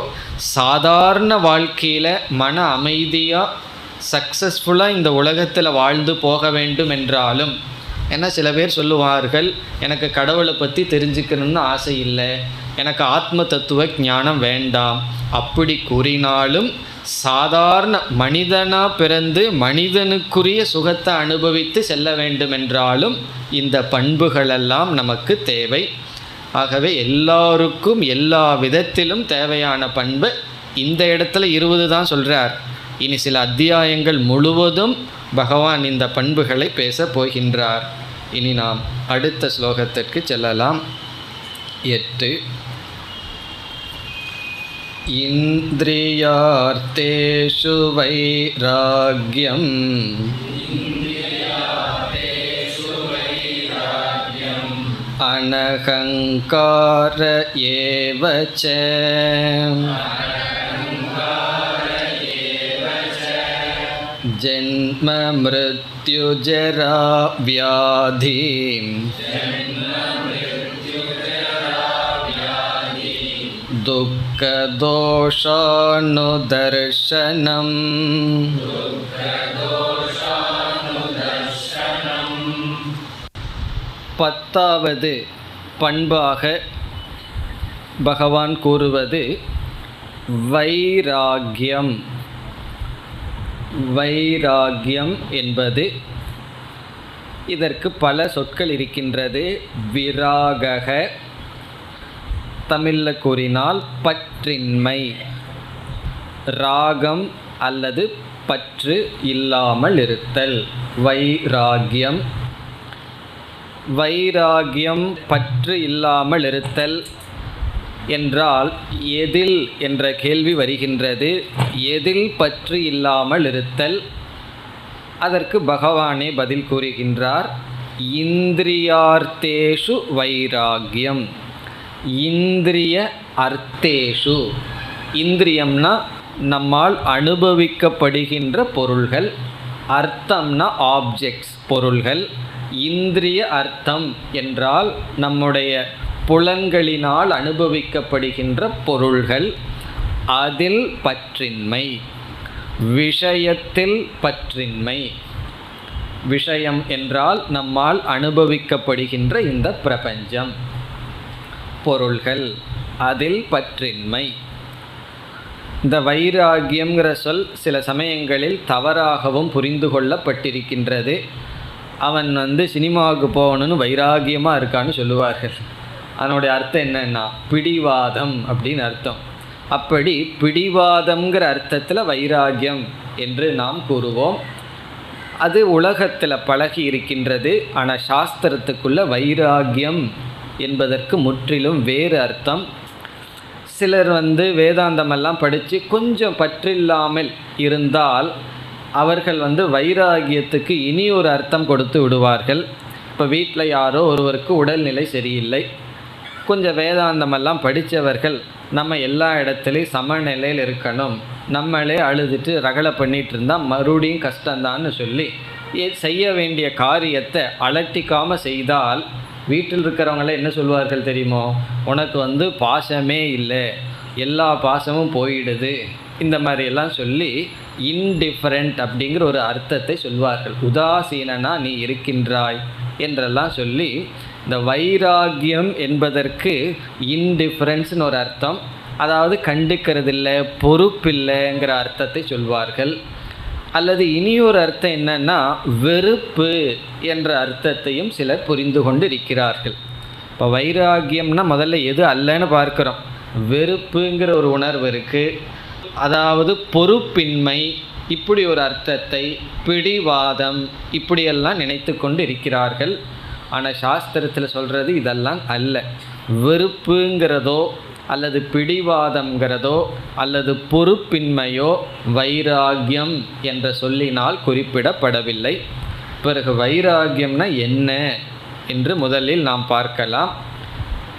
சாதாரண வாழ்க்கையில் மன அமைதியாக சக்ஸஸ்ஃபுல்லாக இந்த உலகத்தில் வாழ்ந்து போக வேண்டும் என்றாலும், ஏன்னா சில பேர் சொல்லுவார்கள், எனக்கு கடவுளை பற்றி தெரிஞ்சுக்கணும்னு ஆசை இல்லை, எனக்கு ஆத்ம தத்துவ ஞானம் வேண்டாம். அப்படி கூறினாலும் சாதாரண மனிதனாக பிறந்து மனிதனுக்குரிய சுகத்தை அனுபவித்து செல்ல வேண்டும் என்றாலும் இந்த பண்புகளெல்லாம் நமக்கு தேவை. ஆகவே எல்லாருக்கும் எல்லா விதத்திலும் தேவையான பண்பு இந்த இடத்துல 20 தான் சொல்கிறார். இனி சில அத்தியாயங்கள் முழுவதும் பகவான் இந்த பண்புகளை பேச போகின்றார். இனி நாம் அடுத்த ஸ்லோகத்திற்கு செல்லலாம். 8 இந்திரியார்த்தேஷு வைராக்யம் அனஹங்கார ஏவச ஜன்ம மிருத்யுஜரா வியாதி துக்கதோஷானுதர்ஷனம் 10வது பண்பாக பகவான் கூறுவது வைராகியம். வைராகியம் என்பது, இதற்கு பல சொற்கள் இருக்கின்றது. விராகக, தமிழில் கூறினால் பற்றின்மை, ராகம் அல்லது பற்று இல்லாமல் இருத்தல், வைராகியம். வைராகியம் பற்று இல்லாமல் இருத்தல் என்றால் எதில் என்ற கேள்வி வருகின்றது. எதில் பற்று இல்லாமல் இருத்தல்? அதற்கு பகவானே பதில் கூறுகின்றார். இந்திரியார்த்தேஷு வைராகியம். இந்திரிய அர்த்தேஷு, இந்திரியம்னா நம்மால் அனுபவிக்கப்படுகின்ற பொருள்கள், அர்த்தம்னா ஆப்ஜெக்ட்ஸ், பொருள்கள். இந்திரிய அர்த்தம் என்றால் நம்முடைய புலன்களினால் அனுபவிக்கப்படுகின்ற பொருள்கள், அதில் பற்றின்மை. விஷயத்தில் பற்றின்மை. விஷயம் என்றால் நம்மால் அனுபவிக்கப்படுகின்ற இந்த பிரபஞ்சம், பொருள்கள், அதில் பற்றின்மை. இந்த வைராகியம்ங்கிற சொல் சில சமயங்களில் தவறாகவும் புரிந்து கொள்ளப்பட்டிருக்கின்றது. அவன் சினிமாவுக்கு போகணுன்னு வைராகியமாக இருக்கான்னு சொல்லுவார்கள். அதனுடைய அர்த்தம் என்னன்னா பிடிவாதம் அப்படின்னு அர்த்தம். அப்படி பிடிவாதம்ங்கிற அர்த்தத்தில் வைராகியம் என்று நாம் கூறுவோம். அது உலகத்தில் பழகி இருக்கின்றது. ஆனால் சாஸ்திரத்துக்குள்ள வைராகியம் என்பதற்கு முற்றிலும் வேறு அர்த்தம். சிலர் வேதாந்தமெல்லாம் படித்து கொஞ்சம் பற்றில்லாமல் இருந்தால் அவர்கள் வைராகியத்துக்கு இனி ஒரு அர்த்தம் கொடுத்து விடுவார்கள். இப்போ வீட்டில் யாரோ ஒருவருக்கு உடல்நிலை சரியில்லை, கொஞ்சம் வேதாந்தமெல்லாம் படித்தவர்கள் நம்ம எல்லா இடத்துலையும் சமநிலையில் இருக்கணும், நம்மளே அழுதுட்டு ரகலை பண்ணிகிட்டு இருந்தால் மறுபடியும் கஷ்டந்தான்னு சொல்லி செய்ய வேண்டிய காரியத்தை அலட்டிக்காமல் செய்தால் வீட்டில் இருக்கிறவங்களே என்ன சொல்வார்கள் தெரியுமோ? உனக்கு பாசமே இல்லை, எல்லா பாசமும் போயிடுது, இந்த மாதிரியெல்லாம் சொல்லி இன்டிஃபரண்ட் அப்படிங்கிற ஒரு அர்த்தத்தை சொல்வார்கள். உதாசீனனா நீ இருக்கின்றாய் என்றெல்லாம் சொல்லி இந்த வைராகியம் என்பதற்கு இன்டிஃபரன்ஸ்னு ஒரு அர்த்தம், அதாவது கண்டுக்கிறதில்லை, பொறுப்பில்லைங்கிற அர்த்தத்தை சொல்வார்கள். அல்லது இனியொரு அர்த்தம் என்னன்னா வெறுப்பு என்ற அர்த்தத்தையும் சிலர் புரிந்து கொண்டு இருக்கிறார்கள். இப்போ வைராகியம்னா முதல்ல எது அல்லன்னு பார்க்குறோம். வெறுப்புங்கிற ஒரு உணர்வு இருக்குது, அதாவது பொறுப்பின்மை, இப்படி ஒரு அர்த்தத்தை, பிடிவாதம், இப்படியெல்லாம் நினைத்து கொண்டு இருக்கிறார்கள். ஆனால் சாஸ்திரத்தில் சொல்கிறது இதெல்லாம் அல்ல. வெறுப்புங்கிறதோ அல்லது பிடிவாதம்ங்கிறதோ அல்லது பொறுப்பின்மையோ வைராகியம் என்ற சொல்லினால் குறிப்பிடப்படவில்லை. பிறகு வைராகியம்னா என்ன என்று முதலில் நாம் பார்க்கலாம்.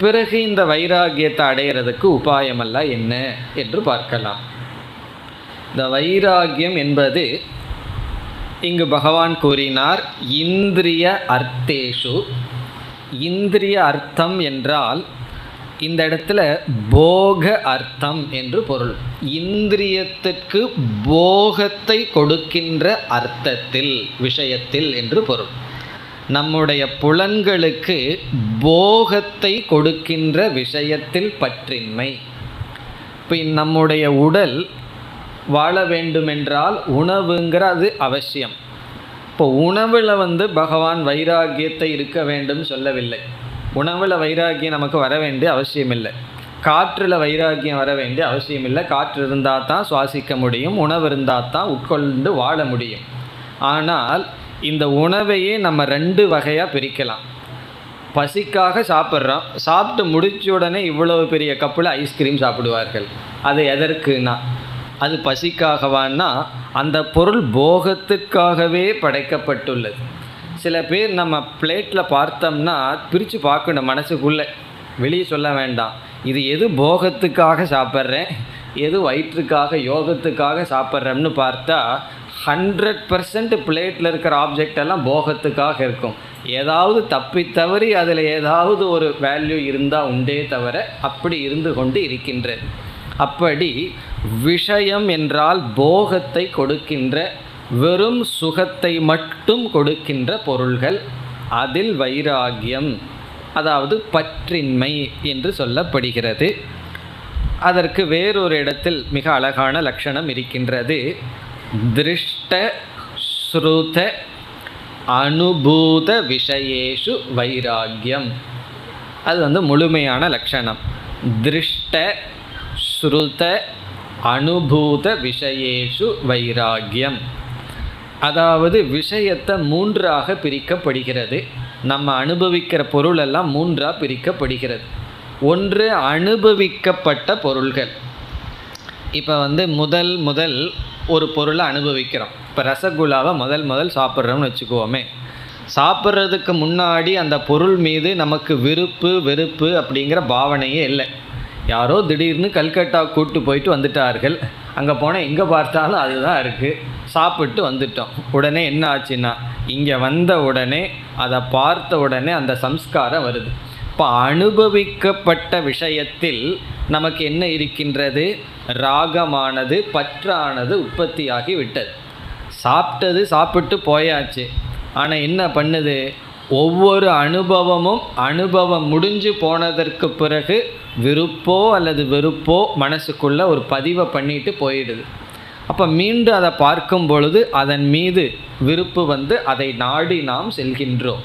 பிறகு இந்த வைராகியத்தை அடையிறதுக்கு உபாயமெல்லாம் என்ன என்று பார்க்கலாம். இந்த வைராகியம் என்பது இங்கு பகவான் கூறினார் இந்திரிய அர்த்தேஷு. இந்திரிய அர்த்தம் என்றால் இந்த இடத்துல போக அர்த்தம் என்று பொருள். இந்திரியத்திற்கு போகத்தை கொடுக்கின்ற அர்த்தத்தில், விஷயத்தில் என்று பொருள். நம்முடைய புலன்களுக்கு போகத்தை கொடுக்கின்ற விஷயத்தில் பற்றின்மை. இப்போ நம்முடைய உடல் வாழ வேண்டுமென்றால் உணவுங்கிறது அவசியம். இப்போ உணவில் பகவான் வைராகியத்தை இருக்க வேண்டும் சொல்லவில்லை. உணவில் வைராகியம் நமக்கு வர வேண்டிய அவசியம் இல்லை. காற்றில் வைராகியம் வர வேண்டிய அவசியம் இல்லை. காற்று இருந்தால் தான் சுவாசிக்க முடியும், உணவு இருந்தால் தான் உட்கொண்டு வாழ முடியும். ஆனால் இந்த உணவையே நம்ம 2 வகையாக பிரிக்கலாம். பசிக்காக சாப்பிட்றோம், சாப்பிட்டு முடிச்ச உடனே இவ்வளவு பெரிய கப்பில் ஐஸ்கிரீம் சாப்பிடுவார்கள். அது எதற்குனா அது பசிக்காகவான்னா அந்த பொருள் போகத்துக்காகவே படைக்கப்பட்டுள்ளது. சில பேர் நம்ம பிளேட்டில் பார்த்தோம்னா பிரித்து பார்க்கணும் மனசுக்குள்ளே, வெளியே சொல்ல வேண்டாம். இது எது போகத்துக்காக சாப்பிட்றேன், எது வயிற்றுக்காக யோகத்துக்காக சாப்பிட்றோம்னு பார்த்தா 100% பிளேட்டில் இருக்கிற ஆப்ஜெக்ட் எல்லாம் போகத்துக்காக இருக்கும். ஏதாவது தப்பி தவறி அதில் ஏதாவது ஒரு வேல்யூ இருந்தால் உண்டே தவிர அப்படி இருந்து கொண்டு இருக்கின்றது. அப்படி விஷயம் என்றால் போகத்தை கொடுக்கின்ற, வெறும் சுகத்தை மட்டும் கொடுக்கின்ற பொருள்கள், அதில் வைராகியம், அதாவது பற்றின்மை என்று சொல்லப்படுகிறது. அதற்கு வேறொரு இடத்தில் மிக அழகான லட்சணம் இருக்கின்றது. திருஷ்ட ஸ்ருத அனுபூத விஷயேஷு வைராகியம். அது முழுமையான லட்சணம். திருஷ்ட ஸ்ருத அனுபூத விஷயேஷு வைராகியம். அதாவது விஷயத்தை மூன்றாக பிரிக்கப்படுகிறது. நம்ம அனுபவிக்கிற பொருளெல்லாம் மூன்றாக பிரிக்கப்படுகிறது. ஒன்று அனுபவிக்கப்பட்ட பொருள்கள். இப்போ முதல் ஒரு பொருளை அனுபவிக்கிறோம். இப்போ ரசகுல்லாவை முதல் சாப்பிட்றோம்னு வச்சுக்குவோமே. சாப்பிட்றதுக்கு முன்னாடி அந்த பொருள் மீது நமக்கு விருப்பு வெறுப்பு அப்படிங்கிற பாவனையே இல்லை. யாரோ திடீர்னு கல்கட்டா கூட்டு போயிட்டு வந்துட்டார்கள். அங்கே போனால் எங்கே பார்த்தாலும் அதுதான் இருக்குது. சாப்பிட்டு வந்துட்டோம். உடனே என்ன ஆச்சுன்னா, இங்கே வந்த உடனே அதை பார்த்த உடனே அந்த சம்ஸ்காரம் வருது. இப்போ அனுபவிக்கப்பட்ட விஷயத்தில் நமக்கு என்ன இருக்கின்றது? ராகமானது, பற்றானது உற்பத்தியாகி விட்டது. சாப்பிட்டு போயாச்சு. ஆனால் என்ன பண்ணுது? ஒவ்வொரு அனுபவம் முடிஞ்சு போனதற்கு பிறகு விருப்போ அல்லது வெறுப்போ மனசுக்குள்ளே ஒரு பதிவை பண்ணிட்டு போயிடுது. அப்போ மீண்டும் அதை பார்க்கும் பொழுது அதன் மீது விருப்பு அதை நாடி நாம் செல்கின்றோம்.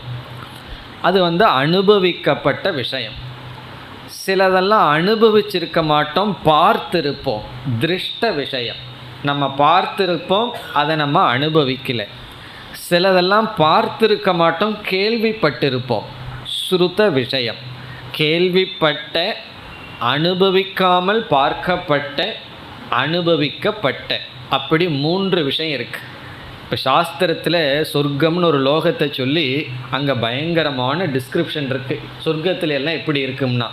அது அனுபவிக்கப்பட்ட விஷயம். சிலதெல்லாம் அனுபவிச்சிருக்க மாட்டோம், பார்த்திருப்போம். திருஷ்ட விஷயம் நம்ம பார்த்திருப்போம், அதை நம்ம அனுபவிக்கலை. சிலதெல்லாம் பார்த்திருக்க மாட்டோம், கேள்விப்பட்டிருப்போம். ஸ்ருத விஷயம் கேள்விப்பட்ட, அனுபவிக்காமல் பார்க்கப்பட்ட, அனுபவிக்கப்பட்ட, அப்படி 3 விஷயம் இருக்குது. இப்போ சாஸ்திரத்தில் சொர்க்கம்னு ஒரு லோகத்தை சொல்லி அங்கே பயங்கரமான டிஸ்கிரிப்ஷன் இருக்குது. சொர்க்கத்தில் எல்லாம் எப்படி இருக்கும்னா,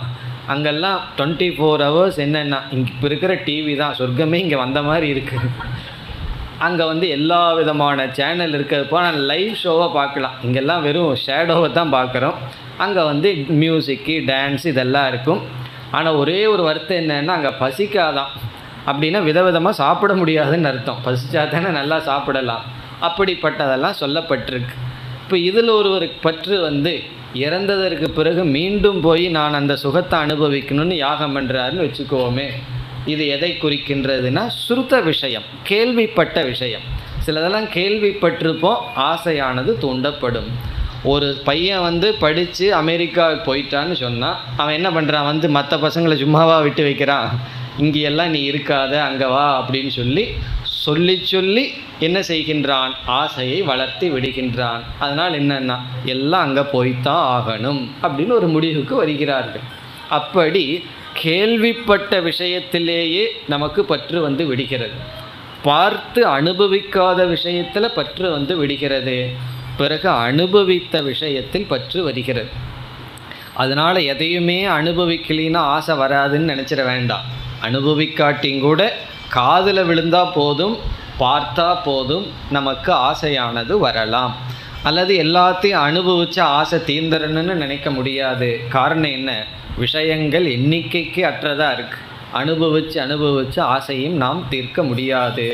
அங்கெல்லாம் 24 hours என்னென்னா, இங்கே இப்போ இருக்கிற டிவி தான் சொர்க்கமே இங்கே வந்த மாதிரி இருக்குது. அங்கே எல்லா விதமான சேனல் இருக்கிறப்போ நான் லைவ் ஷோவை பார்க்கலாம். இங்கெல்லாம் வெறும் ஷேடோவை தான் பார்க்குறோம். அங்கே மியூசிக்கு, டான்ஸ் இதெல்லாம் இருக்கும். ஆனால் ஒரே ஒரு வருத்தம் என்னென்னா, அங்கே பசிக்காதான். அப்படின்னா விதவிதமாக சாப்பிட முடியாதுன்னு அர்த்தம். பசிச்சா தானே நல்லா சாப்பிடலாம். அப்படிப்பட்டதெல்லாம் சொல்லப்பட்டிருக்கு. இப்போ இதில் ஒரு பற்று இறந்ததற்கு பிறகு மீண்டும் போய் நான் அந்த சுகத்தை அனுபவிக்கணும்னு யாகம் பண்ணுறாருன்னு வச்சுக்குவோமே. இது எதை குறிக்கின்றதுன்னா, ஸ்ருத விஷயம், கேள்விப்பட்ட விஷயம். சிலதெல்லாம் கேள்விப்பட்டிருப்போம், ஆசையானது தூண்டப்படும். ஒரு பையன் படித்து அமெரிக்கா போயிட்டான்னு சொன்னால் அவன் என்ன பண்ணுறான்? மற்ற பசங்களை சும்மாவா விட்டு வைக்கிறான்? இங்கேயெல்லாம் நீ இருக்காத, அங்கே வா அப்படின்னு சொல்லி என்ன செய்கின்றான்? ஆசையை வளர்த்தி விடுகின்றான். அதனால் என்னென்னா, எல்லாம் அங்கே போய்த்தான் ஆகணும் அப்படின்னு ஒரு முடிவுக்கு வருகிறார்கள். அப்படி கேள்விப்பட்ட விஷயத்திலேயே நமக்கு பற்று விடுகிறது. பார்த்து அனுபவிக்காத விஷயத்தில் பற்று விடுகிறது. பிறகு அனுபவித்த விஷயத்தில் பற்று வருகிறது. அதனால் எதையுமே அனுபவிக்கலின்னா ஆசை வராதுன்னு நினச்சிட வேண்டாம். அனுபவிக்காட்டியும் கூட காதில் விழுந்தால் போதும், பார்த்தா போதும், நமக்கு ஆசையானது வரலாம். அல்லது எல்லாத்தையும் அனுபவித்து ஆசை தீர்ந்துடணும்னு நினைக்க முடியாது. காரணம் என்ன? விஷயங்கள் எண்ணிக்கைக்கு அற்றதாக இருக்குது. அனுபவித்து ஆசையும் நாம் தீர்க்க முடியாது.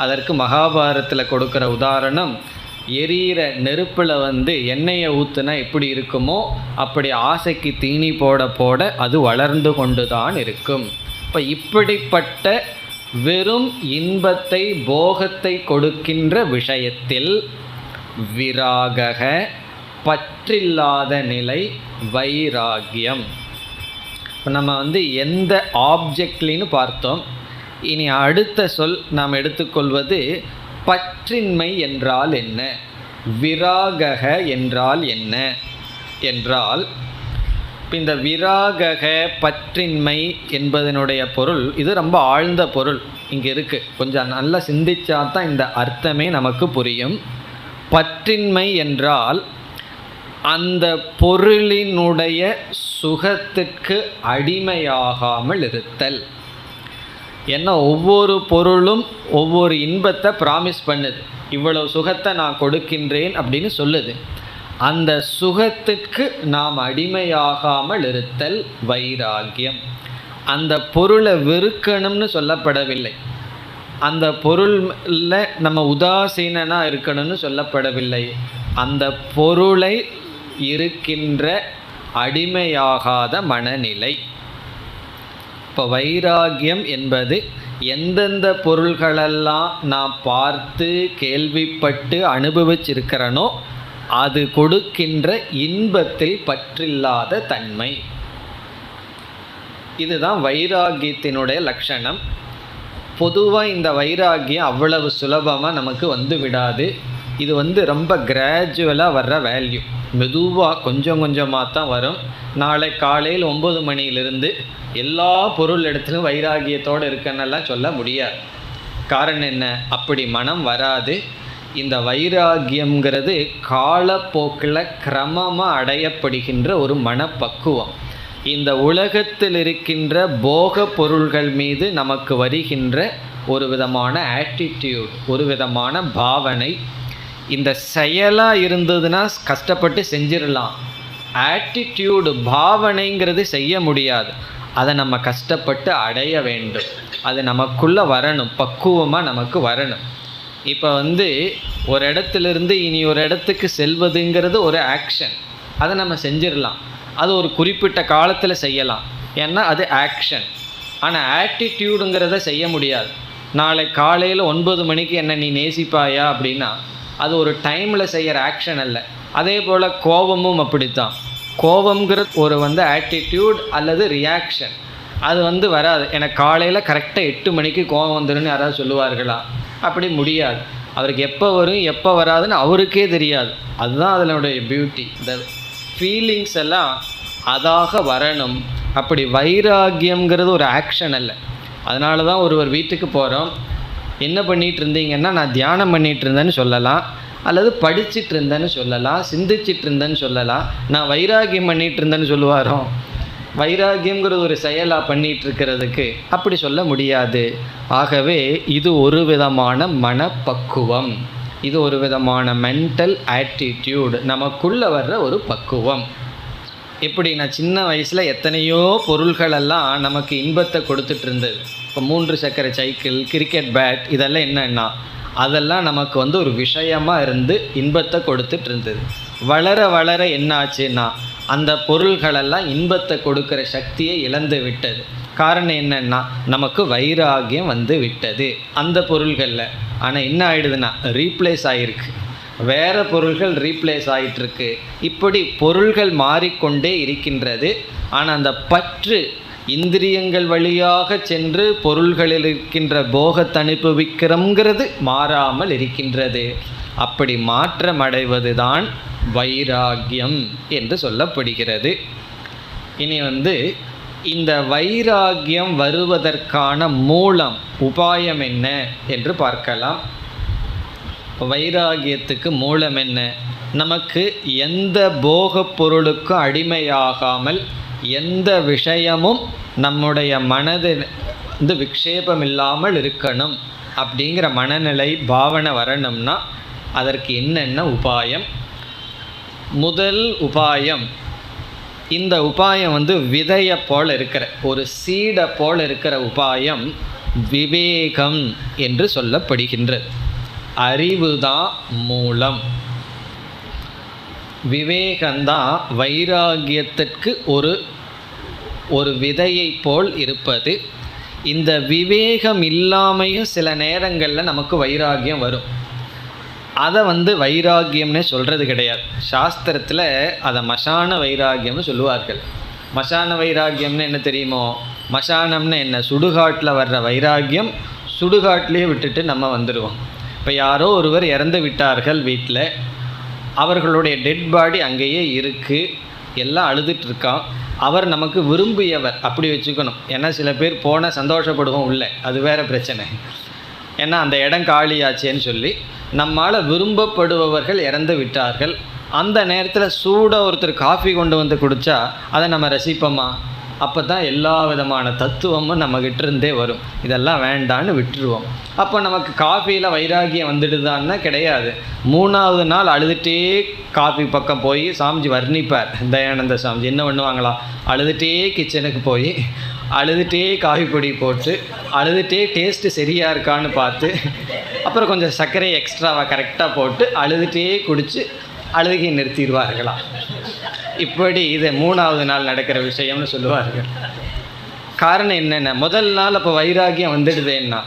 அதற்கு மகாபாரதத்தில் கொடுக்குற உதாரணம், எரியிற நெருப்பில் எண்ணெயை ஊற்றுனா எப்படி இருக்குமோ அப்படி ஆசைக்கு தீனி போட அது வளர்ந்து கொண்டு தான் இருக்கும். இப்போ இப்படிப்பட்ட வெறும் இன்பத்தை, போகத்தை கொடுக்கின்ற விஷயத்தில் விராக, பற்றில்லாத நிலை, வைராகியம். இப்போ நம்ம எந்த ஆப்ஜெக்ட்லின்னு பார்த்தோம். இனி அடுத்த சொல் நாம் எடுத்துக்கொள்வது பற்றின்மை என்றால் என்ன, விராக என்றால் என்ன என்றால், இப்போ இந்த விராக பற்றின்மை என்பதனுடைய பொருள் இது ரொம்ப ஆழ்ந்த பொருள் இங்கே இருக்குது. கொஞ்சம் நல்லா சிந்திச்சா தான் இந்த அர்த்தமே நமக்கு புரியும். பற்றின்மை என்றால் அந்த பொருளினுடைய சுகத்துக்கு அடிமையாகாமல் இருத்தல். ஏன்னா ஒவ்வொரு பொருளும் ஒவ்வொரு இன்பத்தை ப்ராமிஸ் பண்ணுது. இவ்வளவு சுகத்தை நான் கொடுக்கின்றேன் அப்படின்னு சொல்லுது. அந்த சுகத்துக்கு நாம் அடிமையாகாமல் இருத்தல் வைராகியம். அந்த பொருளை வெறுக்கணும்னு சொல்லப்படவில்லை. அந்த பொருளில் நம்ம உதாசீனனாக இருக்கணும்னு சொல்லப்படவில்லை. அந்த பொருளை இருக்கின்ற அடிமையாகாத மனநிலை. இப்போ வைராகியம் என்பது எந்தெந்த பொருள்களெல்லாம் நான் பார்த்து கேள்விப்பட்டு அனுபவிச்சிருக்கிறனோ அது கொடுக்கின்ற இன்பத்தில் பற்றில்லாத தன்மை. இதுதான் வைராகியத்தினுடைய லட்சணம். பொதுவாக இந்த வைராகியம் அவ்வளவு சுலபமாக நமக்கு வந்து விடாது. இது ரொம்ப கிராஜுவலாக வர்ற வேல்யூ. மெதுவாக கொஞ்சம் கொஞ்சமாக தான் வரும். நாளை காலையில் 9 மணியிலிருந்து எல்லா பொருள் இடத்துலையும் வைராகியத்தோடு இருக்கன்னெல்லாம் சொல்ல முடியாது. காரணம் என்ன? அப்படி மனம் வராது. இந்த வைராகியங்கிறது காலப்போக்கில் கிரமமாக அடையப்படுகின்ற ஒரு மனப்பக்குவம். இந்த உலகத்தில் இருக்கின்ற போக பொருள்கள் மீது நமக்கு வருகின்ற ஒரு விதமான ஆட்டிடியூட், ஒரு விதமான பாவனை. இந்த செயலாக இருந்ததுன்னா கஷ்டப்பட்டு செஞ்சிடலாம். ஆட்டிடியூடு, பாவனைங்கிறது செய்ய முடியாது. அதை நம்ம கஷ்டப்பட்டு அடைய வேண்டும். அது நமக்குள்ளே வரணும், பக்குவமாக நமக்கு வரணும். இப்போ ஒரு இடத்துலேருந்து இனி ஒரு இடத்துக்கு செல்வதுங்கிறது ஒரு ஆக்ஷன். அதை நம்ம செஞ்சிடலாம். அது ஒரு குறிப்பிட்ட காலத்தில் செய்யலாம், ஏன்னா அது ஆக்ஷன். ஆனால் ஆட்டிடியூடுங்கிறத செய்ய முடியாது. நாளை காலையில் 9 மணிக்கு என்ன நீ நேசிப்பாயா அப்படின்னா அது ஒரு டைமில் செய்கிற ஆக்ஷன் அல்ல. அதே போல் கோபமும் அப்படித்தான். கோபம்ங்கிற ஒரு ஆட்டிடியூட் அல்லது ரியாக்ஷன். அது வராது. எனக்கு காலையில் கரெக்டாக 8 மணிக்கு கோபம் வந்துடுன்னு யாராவது சொல்லுவார்களா? அப்படி முடியாது. அவருக்கு எப்போ வரும் எப்போ வராதுன்னு அவருக்கே தெரியாது. அதுதான் அதனுடைய பியூட்டி. இந்த ஃபீலிங்ஸ் எல்லாம் அதாக வரணும். அப்படி வைராகியம்ங்கிறது ஒரு ஆக்ஷன் அல்ல. அதனால தான் ஒருவர் வீட்டுக்கு போகிறோம். என்ன பண்ணிகிட்டு இருந்தீங்கன்னா, நான் தியானம் பண்ணிகிட்டு இருந்தேன்னு சொல்லலாம், அல்லது படிச்சுட்டு இருந்தேன்னு சொல்லலாம், சிந்திச்சிட்டு இருந்தேன்னு சொல்லலாம். நான் வைராகியம் பண்ணிகிட்டு இருந்தேன்னு சொல்லுவாரோ? வைராகியங்கிறது ஒரு செயலாக பண்ணிகிட்டு இருக்கிறதுக்கு அப்படி சொல்ல முடியாது. ஆகவே இது ஒரு விதமான மனப்பக்குவம், இது ஒரு விதமான மென்டல் ஆட்டிடியூட், நமக்குள்ளே வர்ற ஒரு பக்குவம். இப்படி நான் சின்ன வயசில் எத்தனையோ பொருள்களெல்லாம் நமக்கு இன்பத்தை கொடுத்துட்டு இருந்தது. இப்போ 3 சக்கர சைக்கிள், கிரிக்கெட் பேட், இதெல்லாம் என்னன்னா அதெல்லாம் நமக்கு ஒரு விஷயமாக இருந்து இன்பத்தை கொடுத்துட்டு இருந்தது. வளர வளர என்ன ஆச்சுன்னா அந்த பொருள்களெல்லாம் இன்பத்தை கொடுக்குற சக்தியை இழந்து விட்டது. காரணம் என்னென்னா நமக்கு வைராகியம் விட்டது அந்த பொருள்களில். ஆனால் என்ன ஆகிடுதுன்னா ரீப்ளேஸ் ஆகிருக்கு, வேறு பொருள்கள் ரீப்ளேஸ் ஆகிட்டுருக்கு. இப்படி பொருள்கள் மாறிக்கொண்டே இருக்கின்றது. ஆனால் அந்த பற்று இந்திரியங்கள் வழியாக சென்று பொருள்களில் இருக்கின்ற போகத்தை அனுபவிக்கிறோங்கிறது மாறாமல் இருக்கின்றது. அப்படி மாற்றம் அடைவது தான் வைராகியம் என்று சொல்லப்படுகிறது. இனி இந்த வைராகியம் வருவதற்கான மூலம், உபாயம் என்ன என்று பார்க்கலாம். வைராகியத்துக்கு மூலம் என்ன? நமக்கு எந்த போகப் பொருளுக்கும் அடிமையாகாமல் எந்த விஷயமும் நம்முடைய மனதில் விக்ஷேபம் இல்லாமல் இருக்கணும் அப்படிங்கிற மனநிலை, பாவனை வரணும்னா அதற்கு என்னென்ன உபாயம்? முதல் உபாயம், இந்த உபாயம் விதையை போல் இருக்கிற, ஒரு சீடை போல் இருக்கிற உபாயம் விவேகம் என்று சொல்லப்படுகின்றது. அறிவுதான் மூலம். விவேகம்தான் வைராகியத்திற்கு ஒரு விதையை போல் இருப்பது. இந்த விவேகம் இல்லாமையும் சில நேரங்களில் நமக்கு வைராகியம் வரும். அதை வைராகியம்னே சொல்கிறது கிடையாது. சாஸ்திரத்தில் அதை மசான வைராகியம்னு சொல்லுவார்கள். மசான வைராகியம்னு என்ன தெரியுமோ? மசானம்னு என்ன? சுடுகாட்டில் வர்ற வைராகியம். சுடுகாட்டிலே விட்டுட்டு நம்ம வந்துடுவோம். இப்போ யாரோ ஒருவர் இறந்து விட்டார்கள் வீட்டில், அவர்களுடைய டெட் பாடி அங்கேயே இருக்குது, எல்லாம் அழுதுட்டுருக்கான். அவர் நமக்கு விரும்பியவர், அப்படி வச்சுக்கணும். ஏன்னா சில பேர் போனால் சந்தோஷப்படுவோம் உள்ளே, அது வேறு பிரச்சனை. ஏன்னா அந்த இடம் காலியாச்சேன்னு சொல்லி. நம்மால் விரும்பப்படுபவர்கள் இறந்து விட்டார்கள். அந்த நேரத்தில் சூடாக ஒருத்தர் காஃபி கொண்டு குடித்தா அதை நம்ம ரசிப்போமா? அப்போ தான் எல்லா விதமான தத்துவமும் நம்மகிட்ட இருந்தே வரும். இதெல்லாம் வேண்டான்னு விட்டுருவோம். அப்போ நமக்கு காஃபியில் வைராகியம் வந்துடுதான்னா கிடையாது. 3ஆவது நாள் அழுதுகிட்டே காஃபி பக்கம் போய் சாமிஜி வர்ணிப்பார். தயானந்த சாமிஜி என்ன பண்ணுவாங்களா, அழுதுகிட்டே கிச்சனுக்கு போய் அழுதுகிட்டே காஃபி பொடி போட்டு அழுதுகிட்டே டேஸ்ட்டு சரியாக இருக்கான்னு பார்த்து அப்புறம் கொஞ்சம் சர்க்கரை எக்ஸ்ட்ராவாக கரெக்டாக போட்டு அழுதுகிட்டே குடித்து அழுகை நிறுத்திடுவார்களாம். இப்படி இது 3வது நாள் நடக்கிற விஷயம்னு சொல்லுவார்கள். காரணம் என்னென்ன, முதல் நாள் அப்போ வைராகியம் வந்துடுதேன்னா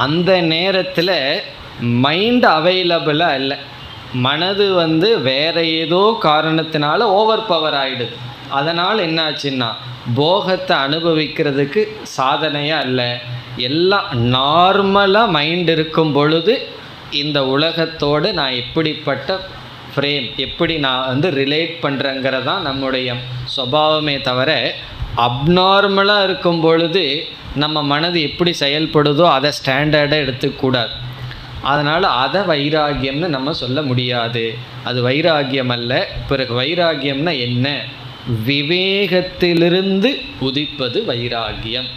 அந்த நேரத்தில் மைண்ட் அவைலபிளாக இல்லை, மனது வேறு ஏதோ காரணத்தினால ஓவர் பவர் ஆகிடுது. அதனால் என்னாச்சுன்னா போகத்தை அனுபவிக்கிறதுக்கு சாதனையாக இல்லை, எல்லாம் நார்மலாக மைண்ட் இருக்கும் பொழுது இந்த உலகத்தோடு நான் எப்படிப்பட்ட ஃப்ரேம், எப்படி நான் ரிலேட் பண்ணுறேங்கிறதான் நம்முடைய சுபாவமே தவிர, அப்நார்மலாக இருக்கும் பொழுது நம்ம மனது எப்படி செயல்படுதோ அதை ஸ்டாண்டர்டாக எடுத்துக்கூடாது. அதனால் அதை வைராகியம்னு நம்ம சொல்ல முடியாது, அது வைராகியம் அல்ல. பிறகு வைராகியம்னா என்ன, விவேகத்திலிருந்து உதிப்பது வைராகியம்.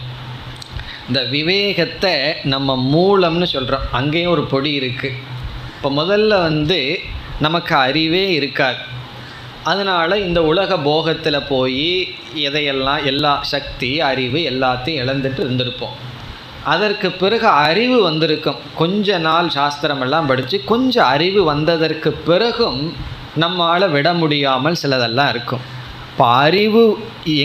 இந்த விவேகத்தை நம்ம மூலம்னு சொல்கிறோம், அங்கேயும் ஒரு பொடி இருக்குது. இப்போ முதல்ல நமக்கு அறிவே இருக்காது, அதனால் இந்த உலக போகத்தில் போய் எதையெல்லாம் எல்லா சக்தி அறிவு எல்லாத்தையும் இழந்துட்டு இருந்திருப்போம். அதற்கு பிறகு அறிவு வந்திருக்கும், கொஞ்ச நாள் சாஸ்திரமெல்லாம் படித்து கொஞ்சம் அறிவு வந்ததற்கு பிறகும் நம்மால் விட முடியாமல் சிலதெல்லாம் இருக்கும். இப்போ அறிவு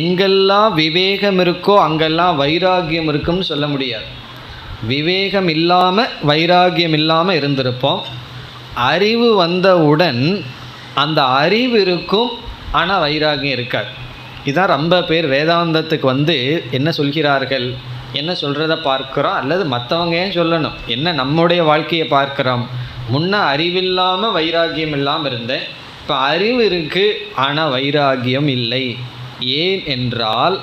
எங்கெல்லாம் விவேகம் இருக்கோ அங்கெல்லாம் வைராகியம் இருக்கும்னு சொல்ல முடியாது. விவேகம் இல்லாமல் வைராகியம் இல்லாமல் இருந்திருப்போம். அறிவு வந்தவுடன் அந்த அறிவு இருக்கும், ஆனால் வைராகியம் இருக்காது. இதான் ரொம்ப பேர் வேதாந்தத்துக்கு என்ன சொல்கிறார்கள், என்ன சொல்கிறத பார்க்குறோம் அல்லது மற்றவங்க ஏன் சொல்லணும், என்ன நம்முடைய வாழ்க்கையை பார்க்குறோம். முன்ன அறிவில்லாமல் வைராகியம் இல்லாமல் இருந்தேன், இப்போ அறிவு இருக்குது ஆனால் வைராகியம் இல்லை. ஏன் என்றால்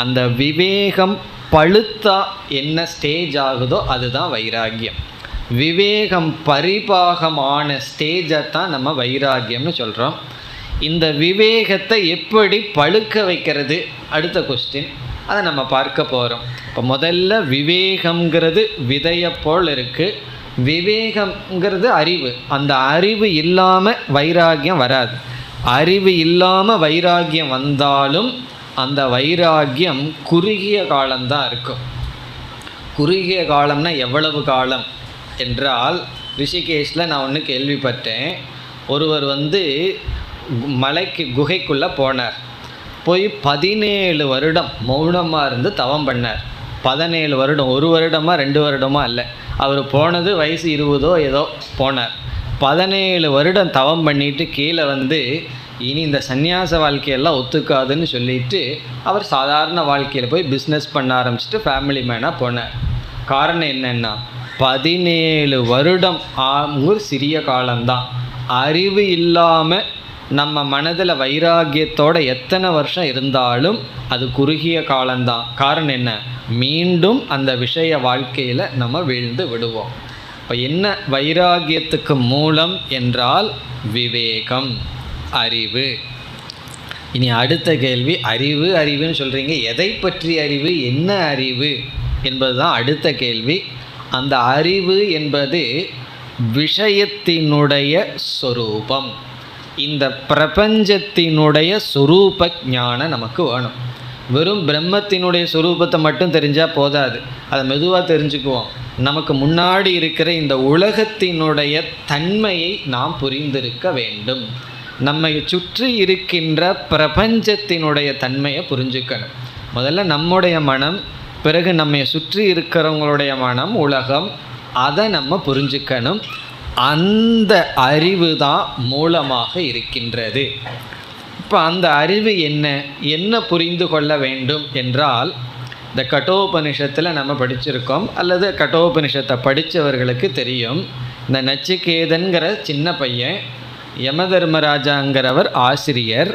அந்த விவேகம் பழுத்தா என்ன ஸ்டேஜ் ஆகுதோ அதுதான் வைராகியம். விவேகம் பரிபாகமான ஸ்டேஜை தான் நம்ம வைராகியம்னு சொல்கிறோம். இந்த விவேகத்தை எப்படி பழுக்க வைக்கிறது அடுத்த கொஸ்டின், அதை நம்ம பார்க்க போகிறோம். இப்போ முதல்ல விவேகம்ங்கிறது விதையை போல் இருக்குது, விவேகம்ங்கிறது அறிவு. அந்த அறிவு இல்லாமல் வைராகியம் வராது. அறிவு இல்லாமல் வைராகியம் வந்தாலும் அந்த வைராகியம் குறுகிய காலம்தான் இருக்கும். குறுகிய காலம்னா எவ்வளவு காலம் என்றால், ரிஷிகேஷில் நான் ஒன்று கேள்விப்பட்டேன். ஒருவர் மலைக்கு குகைக்குள்ளே போனார். போய் 17 வருடம் மௌனமாக இருந்து தவம் பண்ணார். 17 வருடம், 1 வருடமாக 2 வருடமாக இல்லை. அவர் போனது வயசு 20 ஏதோ போனார். 17 வருடம் தவம் பண்ணிட்டு கீழே இனி இந்த சந்நியாச வாழ்க்கையெல்லாம் ஒத்துக்காதுன்னு சொல்லிட்டு அவர் சாதாரண வாழ்க்கையில் போய் பிஸ்னஸ் பண்ண ஆரம்பிச்சுட்டு ஃபேமிலி மேனாக போனார். காரணம் என்னென்னா 17 வருடம் ஒரு சிறிய காலம்தான். அறிவு இல்லாமல் நம்ம மனதில் வைராகியத்தோட எத்தனை வருஷம் இருந்தாலும் அது குறுகிய காலம்தான். காரணம் என்ன, மீண்டும் அந்த விஷய வாழ்க்கையில் நம்ம வீழ்ந்து விடுவோம். இப்போ என்ன வைராகியத்துக்கு மூலம் என்றால் விவேகம், அறிவு. இனி அடுத்த கேள்வி, அறிவு அறிவுன்னு சொல்கிறீங்க, எதை பற்றி அறிவு, என்ன அறிவு என்பது தான் அடுத்த கேள்வி. அந்த அறிவு என்பது விஷயத்தினுடைய சொரூபம். இந்த பிரபஞ்சத்தினுடைய சொரூப ஞானம் நமக்கு வேணும். வெறும் பிரம்மத்தினுடைய சொரூபத்தை மட்டும் தெரிஞ்சால் போதாது, அதை மெதுவாக தெரிஞ்சுக்குவோம். நமக்கு முன்னாடி இருக்கிற இந்த உலகத்தினுடைய தன்மையை நாம் புரிந்திருக்க வேண்டும். நம்மை சுற்றி இருக்கின்ற பிரபஞ்சத்தினுடைய தன்மையை புரிஞ்சுக்கணும். முதல்ல நம்முடைய மனம், பிறகு நம்மை சுற்றி இருக்கிறவங்களுடைய மனம், உலகம், அதை நம்ம புரிஞ்சுக்கணும். அந்த அறிவு தான் மூலமாக இருக்கின்றது. இப்போ அந்த அறிவு என்ன புரிந்து கொள்ள வேண்டும் என்றால், இந்த கட்டோபனிஷத்தில் நம்ம படிச்சிருக்கோம், அல்லது கட்டோபனிஷத்தை படித்தவர்களுக்கு தெரியும். இந்த நச்சிகேதன்கிற சின்ன பையன், யமதர்மராஜாங்கிறவர் ஆசிரியர்.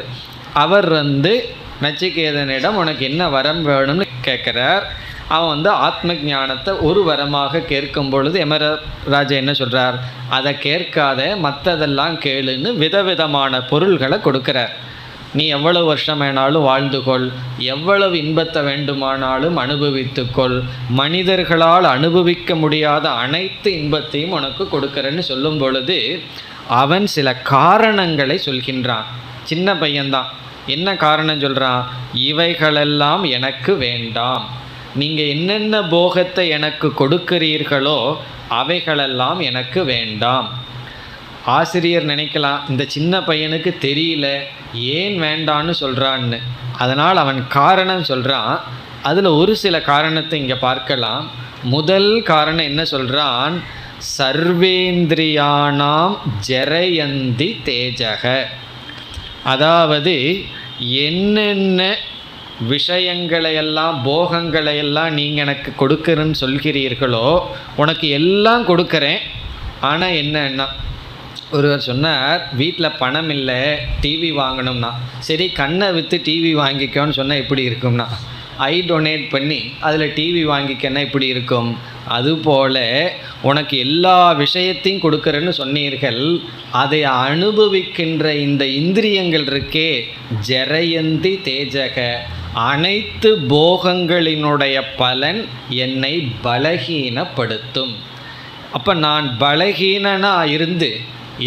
அவர் நச்சிகேதனிடம் உனக்கு என்ன வரம் வேணும்னு கேட்குறார். அவன் ஆத்ம ஞானத்தை ஒரு வரமாக கேட்கும் பொழுது யமராஜா என்ன சொல்கிறார், அதை கேட்காத மற்றதெல்லாம் கேளுன்னு விதவிதமான பொருள்களை கொடுக்குறார். நீ எவ்வளவு வருஷம் வேணாலும் வாழ்ந்துகொள், எவ்வளவு இன்பத்தை வேண்டுமானாலும் அனுபவித்துக்கொள், மனிதர்களால் அனுபவிக்க முடியாத அனைத்து இன்பத்தையும் உனக்கு கொடுக்குறேன்னு சொல்லும் பொழுது அவன் சில காரணங்களை சொல்கின்றான். சின்ன பையன்தான். என்ன காரணம் சொல்கிறான், இவைகளெல்லாம் எனக்கு வேண்டாம், நீங்கள் என்னென்ன போகத்தை எனக்கு கொடுக்கிறீர்களோ அவைகளெல்லாம் எனக்கு வேண்டாம். ஆசிரியர் நினைக்கலாம் இந்த சின்ன பையனுக்கு தெரியல ஏன் வேண்டான்னு சொல்கிறான்னு. அதனால் அவன் காரணம் சொல்கிறான். அதில் ஒரு சில காரணத்தை இங்கே பார்க்கலாம். முதல் காரணம் என்ன சொல்கிறான்? சர்வேந்திரியானாம் ஜரயந்தி தேஜக. அதாவது என்னென்ன விஷயங்களையெல்லாம் போகங்களையெல்லாம் நீங்கள் எனக்கு கொடுக்குறேன்னு சொல்கிறீர்களோ உனக்கு எல்லாம் கொடுக்குறேன். ஆனால் என்னன்னா, ஒருவர் சொன்னார் வீட்டில் பணம் இல்லை டிவி வாங்கணும்னா, சரி கண்ணை விற்று டிவி வாங்கிக்கோன்னு சொன்னால் எப்படி இருக்கும்னா, ஐ டொனேட் பண்ணி அதில் டிவி வாங்கிக்கன்னா எப்படி இருக்கும்? அதுபோல் உனக்கு எல்லா விஷயத்தையும் கொடுக்குறேன்னு சொன்னீர்கள், அதை அனுபவிக்கின்ற இந்த இந்திரியங்கள் இருக்கே ஜரயந்தி தேஜக, அனைத்து போகங்களினுடைய பலன் என்னை பலகீனப்படுத்தும். அப்போ நான் பலகீனனாக இருந்து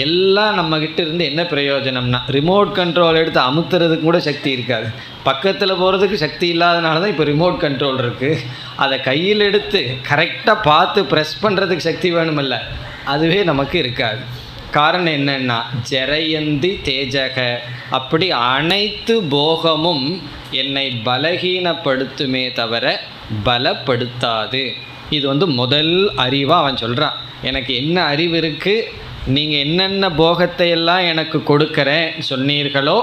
எல்லாம் நம்மக்கிட்ட இருந்து என்ன பிரயோஜனம்னா, ரிமோட் கண்ட்ரோல் எடுத்து அமுத்துறதுக்கு கூட சக்தி இருக்காது. பக்கத்தில் போகிறதுக்கு சக்தி இல்லாதனால தான் இப்போ ரிமோட் கண்ட்ரோல் இருக்குது. அதை கையில் எடுத்து கரெக்டாக பார்த்து ப்ரெஸ் பண்ணுறதுக்கு சக்தி வேணுமில்ல, அதுவே நமக்கு இருக்காது. காரணம் என்னென்னா ஜரயந்தி தேஜக. அப்படி அனைத்து போகமும் என்னை பலகீனப்படுத்துமே தவிர பலப்படுத்தாது. இது முதல் அறிவாக அவன் சொல்கிறான். எனக்கு என்ன அறிவு இருக்குது, நீங்கள் என்னென்ன போகத்தை எல்லாம் எனக்கு கொடுக்குறேன் சொன்னீர்களோ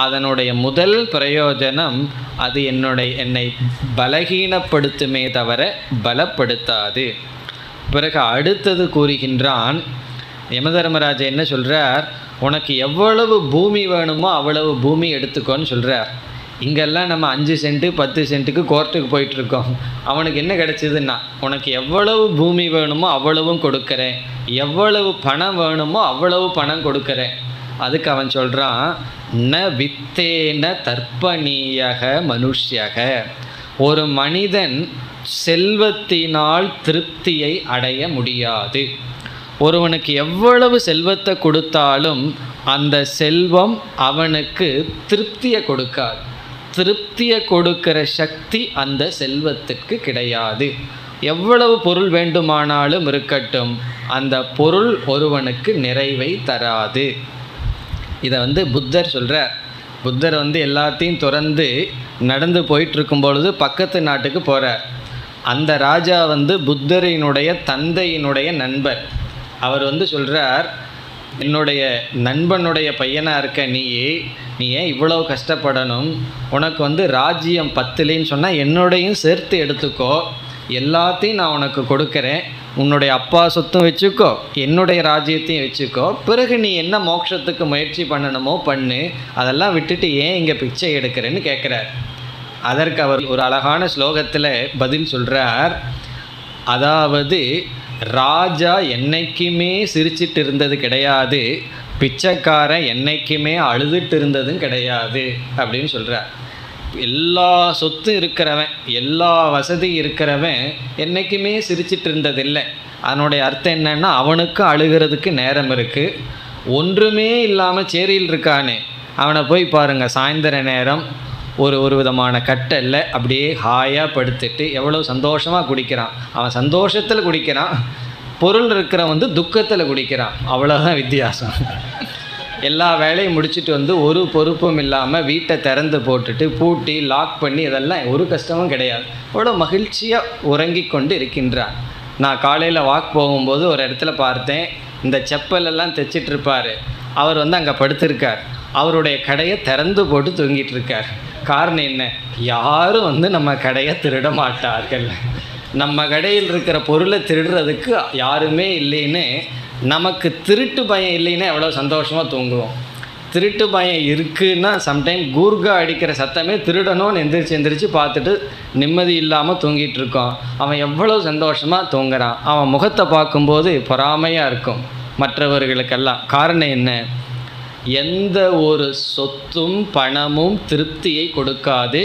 அதனுடைய முதல் பிரயோஜனம் அது என்னை பலகீனப்படுத்துமே தவிர பலப்படுத்தாது. பிறகு அடுத்தது கூறுகின்றான் யமதர்மராஜா என்ன சொல்கிறார், உனக்கு எவ்வளவு பூமி வேணுமோ அவ்வளவு பூமி எடுத்துக்கோன்னு சொல்கிறார். இங்கெல்லாம் நம்ம 5 சென்ட்டு 10 சென்ட்டுக்கு கோர்ட்டுக்கு போயிட்டுருக்கோம். அவனுக்கு என்ன கிடச்சிதுன்னா, உனக்கு எவ்வளவு பூமி வேணுமோ அவ்வளவும் கொடுக்குறேன், எவ்வளவு பணம் வேணுமோ அவ்வளவு பணம் கொடுக்குறேன். அதுக்கு அவன் சொல்கிறான், ந வித்தேன தர்ப்பணீயக மனுஷ்யக. ஒரு மனிதன் செல்வத்தினால் திருப்தியை அடைய முடியாது. ஒருவனுக்கு எவ்வளவு செல்வத்தை கொடுத்தாலும் அந்த செல்வம் அவனுக்கு திருப்தியை கொடுக்காது. திருப்தியை கொடுக்கிற சக்தி அந்த செல்வத்திற்கு கிடையாது. எவ்வளவு பொருள் வேண்டுமானாலும் இருக்கட்டும், அந்த பொருள் ஒருவனுக்கு நிறைவை தராது. இதை புத்தர் சொல்கிறார். புத்தர் எல்லாத்தையும் துறந்து நடந்து போயிட்டுருக்கும் பொழுது பக்கத்து நாட்டுக்கு போகிறார். அந்த ராஜா புத்தரினுடைய தந்தையினுடைய நண்பர். அவர் சொல்கிறார், என்னுடைய நண்பனுடைய பையனாக இருக்க நீ ஏன் இவ்வளவு கஷ்டப்படணும்? உனக்கு ராஜ்யம் பத்துலேன்னு சொன்னால் என்னோடையும் சேர்த்து எடுத்துக்கோ, எல்லாத்தையும் நான் உனக்கு கொடுக்குறேன், உன்னுடைய அப்பா சொத்தும் வச்சுக்கோ, என்னுடைய ராஜ்யத்தையும் வச்சுக்கோ, பிறகு நீ என்ன மோட்சத்துக்கு முயற்சி பண்ணணுமோ பண்ணு, அதெல்லாம் விட்டுட்டு ஏன் இங்கே பிச்சை எடுக்கிறேன்னு கேட்குறார். அதற்கு அவர் ஒரு அழகான ஸ்லோகத்தில் பதில் சொல்கிறார். அதாவது ராஜா என்னைக்குமே சிரிச்சிட்டு இருந்தது கிடையாது, பிச்சைக்காரன் என்னைக்குமே அழுதுட்டு இருந்ததும் கிடையாது அப்படின்னு சொல்கிறார். எல்லா சொத்து இருக்கிறவன், எல்லா வசதி இருக்கிறவன் என்றைக்குமே சிரிச்சிட்டு இருந்ததில்லை. அதனுடைய அர்த்தம் என்னன்னா, அவனுக்கும் அழுகிறதுக்கு நேரம் இருக்குது. ஒன்றுமே இல்லாமல் சேரியில் இருக்கானே அவனை போய் பாருங்கள், சாயந்தர நேரம் ஒரு விதமான கட்டல்ல அப்படியே ஹாயாக படுத்துட்டு எவ்வளோ சந்தோஷமாக குடிக்கிறான். அவன் சந்தோஷத்தில் குடிக்கிறான், பொருள் இருக்கிறவன் துக்கத்தில் குடிக்கிறான். அவ்வளோதான் வித்தியாசம். எல்லா வேலையும் முடிச்சுட்டு ஒரு பொறுப்பும் இல்லாமல் வீட்டை திறந்து போட்டுட்டு பூட்டி லாக் பண்ணி இதெல்லாம் ஒரு கஷ்டமும் கிடையாது, அவ்வளோ மகிழ்ச்சியாக உறங்கி கொண்டு இருக்கின்றான். நான் காலையில் வாக் போகும்போது ஒரு இடத்துல பார்த்தேன், இந்த செப்பலெல்லாம் தைச்சிட்ருப்பார். அவர் அங்கே படுத்திருக்கார். அவருடைய கடையை திறந்து போட்டு தூங்கிட்டு இருக்கார். காரணம் என்ன? யாரும் நம்ம கடையை திருட மாட்டார்கள். நம்ம கடையில் இருக்கிற பொருளை திருடுறதுக்கு யாருமே இல்லைன்னு, நமக்கு திருட்டு பயம் இல்லைன்னா எவ்வளோ சந்தோஷமாக தூங்குவோம். திருட்டு பயம் இருக்குன்னா சம்டைம் கூர்கா அடிக்கிற சத்தமே திருடணும்னு எந்திரிச்சு பார்த்துட்டு நிம்மதி இல்லாமல் தூங்கிட்டு இருக்கோம். அவன் எவ்வளோ சந்தோஷமாக தூங்குறான். அவன் முகத்தை பார்க்கும்போது பொறாமையாக இருக்கும் மற்றவர்களுக்கெல்லாம். காரணம் என்ன? எந்த ஒரு சொத்தும் பணமும் திருப்தியை கொடுக்காது.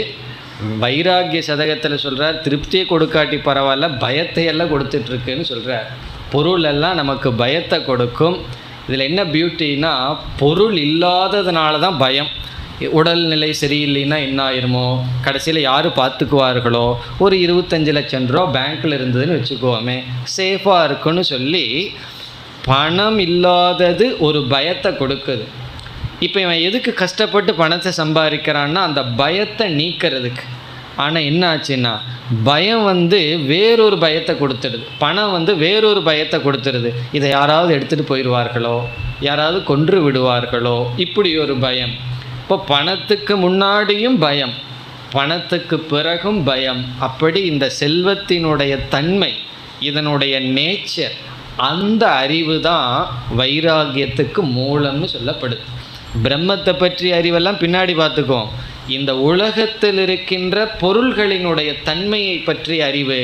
வைராகிய சதகத்தில் சொல்கிறார், திருப்தியை கொடுக்காட்டி பரவாயில்ல, பயத்தை எல்லாம் கொடுத்துட்ருக்குன்னு சொல்கிறார். பொருள் எல்லாம் நமக்கு பயத்தை கொடுக்கும். இதில் என்ன பியூட்டின்னா, பொருள் இல்லாததுனால தான் பயம். உடல்நிலை சரியில்லைன்னா என்ன ஆயிருமோ, கடைசியில் யார் பார்த்துக்குவார்களோ, ஒரு 25 லட்சம் ரூபா பேங்க்கில் இருந்ததுன்னு வச்சுக்குவோமே, சேஃபாக இருக்குன்னு சொல்லி பணம் இல்லாதது ஒரு பயத்தை கொடுக்குது. இப்போ இவன் எதுக்கு கஷ்டப்பட்டு பணத்தை சம்பாதிக்கிறான்னா அந்த பயத்தை நீக்கிறதுக்கு. ஆனால் என்ன ஆச்சுன்னா பயம் வேறொரு பயத்தை கொடுத்துடுது, பணம் வேறொரு பயத்தை கொடுத்துடுது. இதை யாராவது எடுத்துகிட்டு போயிடுவார்களோ, யாராவது கொன்று விடுவார்களோ, இப்படி ஒரு பயம். இப்போ பணத்துக்கு முன்னாடியும் பயம், பணத்துக்கு பிறகும் பயம். அப்படி இந்த செல்வத்தினுடைய தன்மை, இதனுடைய நேச்சர், அந்த அறிவு தான் வைராகியத்துக்கு மூலம்னு சொல்லப்படுது. பிரம்மத்தை பற்றிய அறிவெல்லாம் பின்னாடி பார்த்துக்குவோம். இந்த உலகத்தில் இருக்கின்ற பொருள்களினுடைய தன்மையை பற்றிய அறிவு,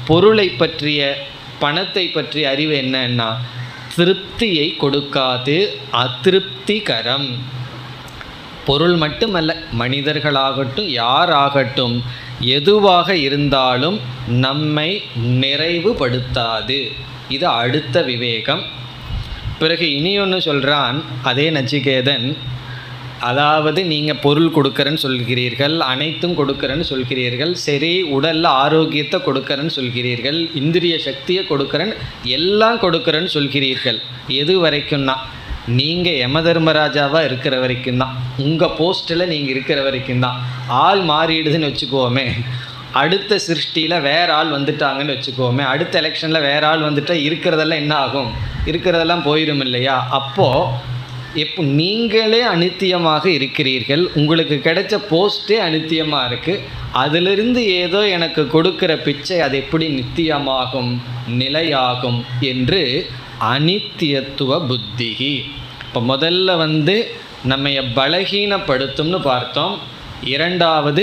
பொருளை பற்றிய, பணத்தை பற்றிய அறிவு என்னன்னா திருப்தியை கொடுக்காது, அதிருப்திகரம். பொருள் மட்டுமல்ல, மனிதர்களாகட்டும் யாராகட்டும் எதுவாக இருந்தாலும் நம்மை நிறைவுபடுத்தாது. இது அடுத்த விவேகம். பிறகு இனி ஒன்று சொல்கிறான் அதே நச்சிகேதன். அதாவது நீங்கள் பொருள் கொடுக்குறேன்னு சொல்கிறீர்கள், அனைத்தும் கொடுக்குறேன்னு சொல்கிறீர்கள், சரி உடலில் ஆரோக்கியத்தை கொடுக்குறேன்னு சொல்கிறீர்கள், இந்திரிய சக்தியை கொடுக்குறேன்னு, எல்லாம் கொடுக்குறேன்னு சொல்கிறீர்கள். எது வரைக்கும்னா நீங்கள் யம தர்மராஜாவாக இருக்கிற வரைக்கும் தான், உங்கள் போஸ்ட்டில் நீங்கள் இருக்கிற வரைக்கும் தான். ஆள் மாறிடுதுன்னு வச்சுக்கோமே, அடுத்த சிருஷ்டியில் வேறு ஆள் வந்துட்டாங்கன்னு வச்சுக்கோமே, அடுத்த எலெக்ஷனில் வேறு ஆள் வந்துட்டால் இருக்கிறதெல்லாம் என்ன ஆகும்? இருக்கிறதெல்லாம் போயிடும் இல்லையா? அப்போது எப்போ நீங்களே அனித்தியமாக இருக்கிறீர்கள், உங்களுக்கு கிடைச்ச போஸ்ட்டே அனித்தியமாக இருக்குது, அதிலிருந்து ஏதோ எனக்கு கொடுக்குற பிச்சை அது எப்படி நித்தியமாகும், நிலையாகும் என்று அனித்தியத்துவ புத்தி. இப்போ முதல்ல நம்மைய பலகீனப்படுத்தும்னு பார்த்தோம். இரண்டாவது,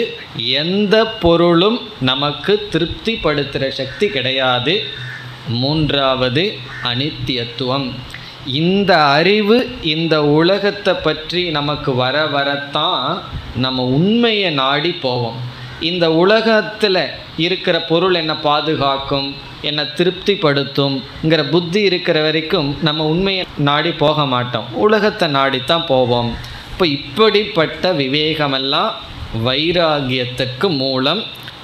எந்த பொருளும் நமக்கு திருப்திப்படுத்துகிற சக்தி கிடையாது. மூன்றாவது அனித்தியத்துவம். இந்த அறிவு இந்த உலகத்தை பற்றி நமக்கு வர வரத்தான் நம்ம உண்மையை நாடி போவோம். இந்த உலகத்தில் இருக்கிற பொருள் என்னை பாதுகாக்கும், என்னை திருப்திப்படுத்தும்ங்கிற புத்தி இருக்கிற வரைக்கும் நம்ம உண்மையை நாடி போக மாட்டோம், உலகத்தை நாடித்தான் போவோம். இப்போ இப்படிப்பட்ட விவேகமெல்லாம் வைராகியத்துக்கு மூலம்.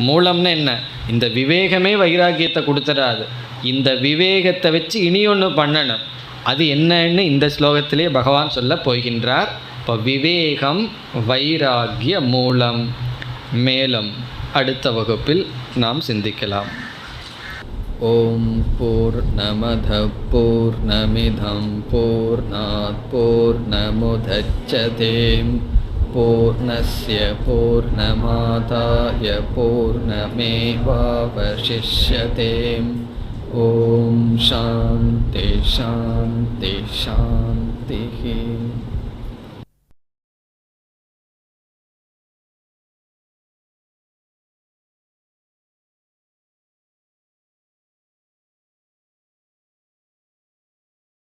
மூலம்னு என்ன? இந்த விவேகமே வைராகியத்தை கொடுத்துடாது, இந்த விவேகத்தை வச்சு இனி ஒன்று பண்ணணும். அது என்னன்னு இந்த ஸ்லோகத்திலே பகவான் சொல்ல போகின்றார். இப்போ விவேகம் வைராகிய மூலம். மேலும் அடுத்த வகுப்பில் நாம் சிந்திக்கலாம். ஓம் பூர்ணமத பூர்ணமிதம் பூர்ணாத் பூர்ணமுதச்யதே பூர்ணஸ்ய பூர்ணமாதாய பூர்ணமேவாவசிஷ்யதே. ஓம் சாந்தி சாந்தி சாந்தி.